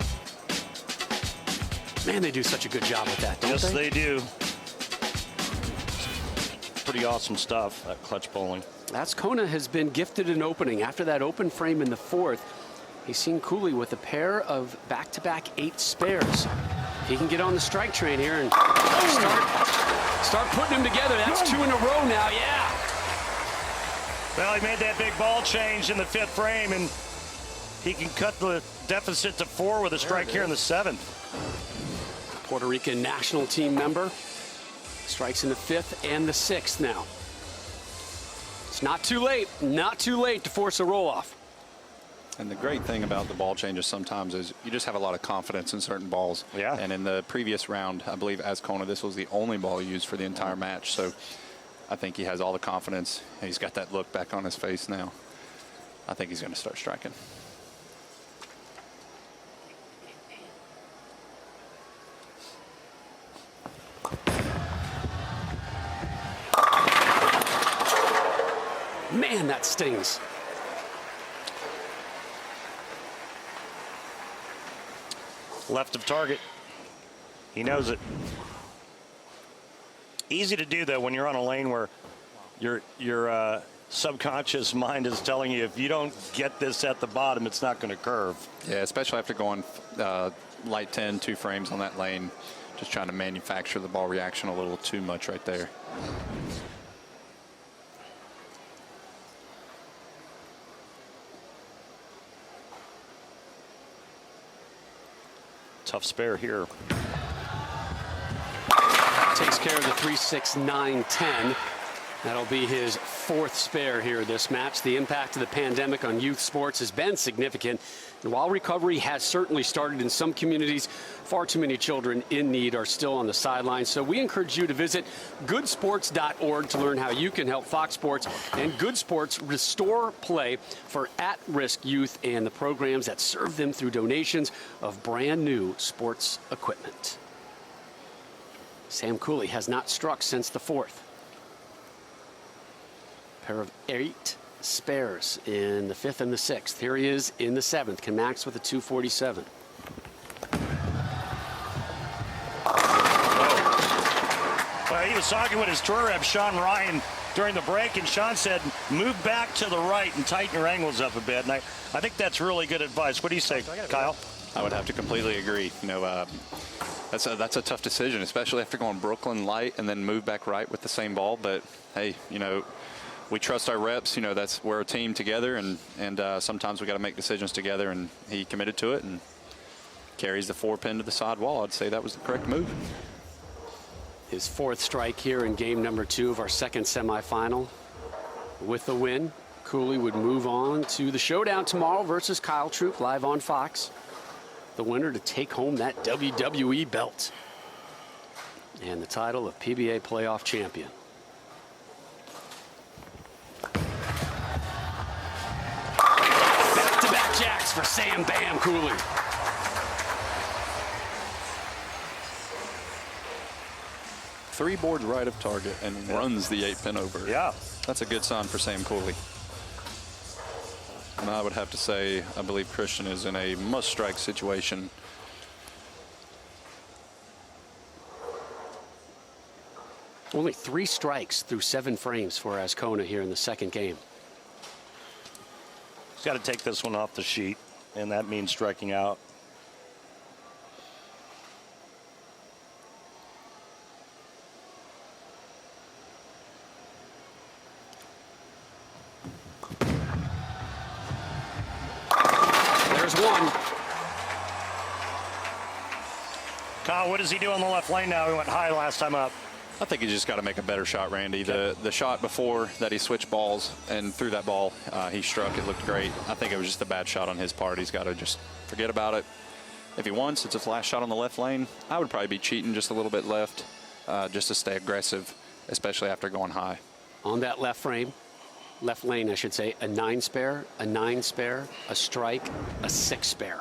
Man, they do such a good job with that, don't they? Yes, they do. Pretty awesome stuff, that Clutch Bowling. Ascona has been gifted an opening. After that open frame in the fourth, he's seen Cooley with a pair of back-to-back 8 spares. He can get on the strike train here and start putting them together. That's 2 in a row now, yeah. Well, he made that big ball change in the 5th frame, and he can cut the deficit to 4 with a strike here in the 7th. Puerto Rican national team member. Strikes in the 5th and the 6th now. It's not too late to force a roll-off. And the great thing about the ball changes sometimes is you just have a lot of confidence in certain balls. Yeah. And in the previous round, I believe Ascona, this was the only ball used for the entire match. So I think he has all the confidence. He's got that look back on his face now. I think he's going to start striking. Man, that stings. Left of target. He knows it. Easy to do, though, when you're on a lane where your subconscious mind is telling you if you don't get this at the bottom, it's not going to curve. Yeah, especially after going light 10, 2 frames on that lane. Just trying to manufacture the ball reaction a little too much right there. Tough spare here. Takes care of the 3, 6, 9, 10. That'll be his 4th spare here this match. The impact of the pandemic on youth sports has been significant. And while recovery has certainly started in some communities, far too many children in need are still on the sidelines. So we encourage you to visit goodsports.org to learn how you can help Fox Sports and Good Sports restore play for at-risk youth and the programs that serve them through donations of brand new sports equipment. Sam Cooley has not struck since the 4th. Pair of 8 spares in the 5th and the 6th. Here he is in the 7th. Can max with a 247. Well, he was talking with his tour rep, Sean Ryan, during the break, and Sean said, move back to the right and tighten your angles up a bit. And I think that's really good advice. What do you say, Kyle? I would have to completely agree. You know, that's a tough decision, especially after going Brooklyn light and then move back right with the same ball. But, hey, you know, we trust our reps. You know, we're a team together, and sometimes we got to make decisions together, and he committed to it and carries the 4-pin to the side wall. I'd say that was the correct move. His 4th strike here in game number 2 of our second semifinal. With the win, Cooley would move on to the showdown tomorrow versus Kyle Troup live on Fox. The winner to take home that WWE belt and the title of PBA Playoff Champion. Back-to-back jacks for Sam Bam Cooley. Three boards right of target and runs the 8-pin over. Yeah. That's a good sign for Sam Cooley. And I would have to say, I believe Cristian is in a must-strike situation. Only 3 strikes through 7 frames for Ascona here in the second game. He's got to take this one off the sheet, and that means striking out. one. Kyle, what does he do on the left lane now? He went high last time up. I think he just got to make a better shot, Randy. The shot before that, he switched balls and threw that ball. He struck. It looked great. I think it was just a bad shot on his part. He's got to just forget about it. If he wants, it's his last shot on the left lane. I would probably be cheating just a little bit left, just to stay aggressive, especially after going high. On that left lane, I should say, a 9 spare, a 9 spare, a strike, a 6 spare.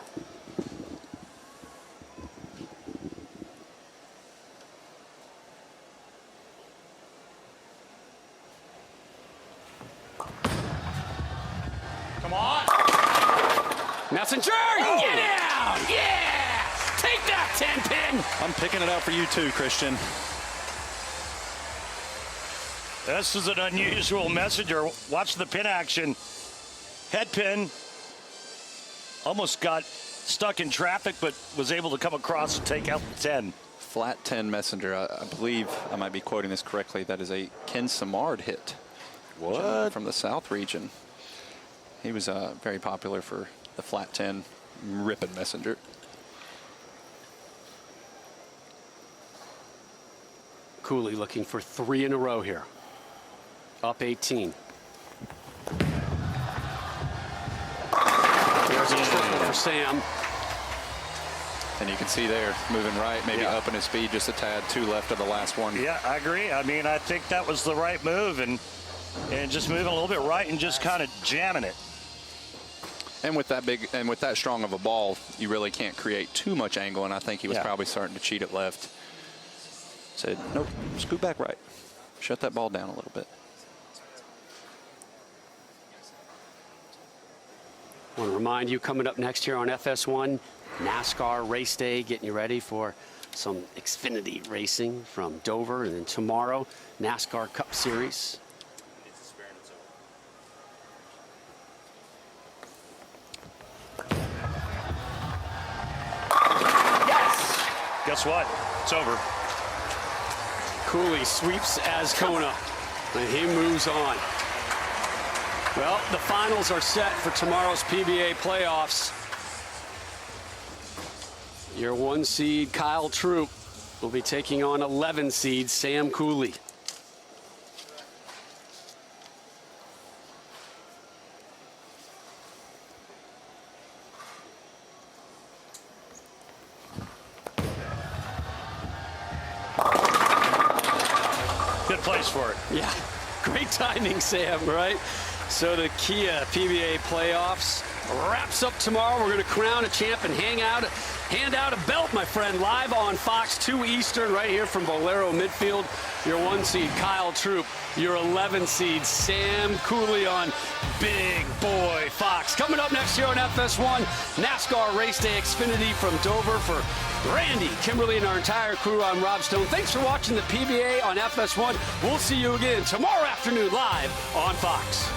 Come on. Messenger, get out! Yeah! Take that, 10-pin! I'm picking it out for you too, Cristian. This is an unusual messenger. Watch the pin action. Head pin. Almost got stuck in traffic, but was able to come across and take out the 10. Flat 10 messenger. I believe I might be quoting this correctly. That is a Ken Samard hit. What? From the South region. He was very popular for the flat 10 ripping messenger. Cooley looking for 3 in a row here. Up 18. There's a triple for Sam. And you can see there, moving right, maybe upping his speed just a tad. 2 left of the last one. Yeah, I agree. I mean, I think that was the right move, and just moving a little bit right and just kind of jamming it. And with that big and with that strong of a ball, you really can't create too much angle, and I think he was probably starting to cheat it left. Said, nope, scoot back right. Shut that ball down a little bit. I want to remind you, coming up next here on FS1, NASCAR race day, getting you ready for some Xfinity racing from Dover, and then tomorrow, NASCAR Cup Series. Yes! Guess what? It's over. Cooley sweeps Azcona, and he moves on. Well, the finals are set for tomorrow's PBA playoffs. Your 1 seed, Kyle Troup, will be taking on 11 seed Sam Cooley. Good place for it. Yeah, great timing, Sam, right? So the Kia PBA Playoffs wraps up tomorrow. We're going to crown a champ and hand out a belt, my friend, live on Fox 2 Eastern, right here from Bowlero Midfield. Your 1 seed, Kyle Troup. Your 11 seed, Sam Cooley on Big Boy Fox. Coming up next year on FS1, NASCAR Race Day Xfinity from Dover. For Randy, Kimberly, and our entire crew, I'm Rob Stone. Thanks for watching the PBA on FS1. We'll see you again tomorrow afternoon live on Fox.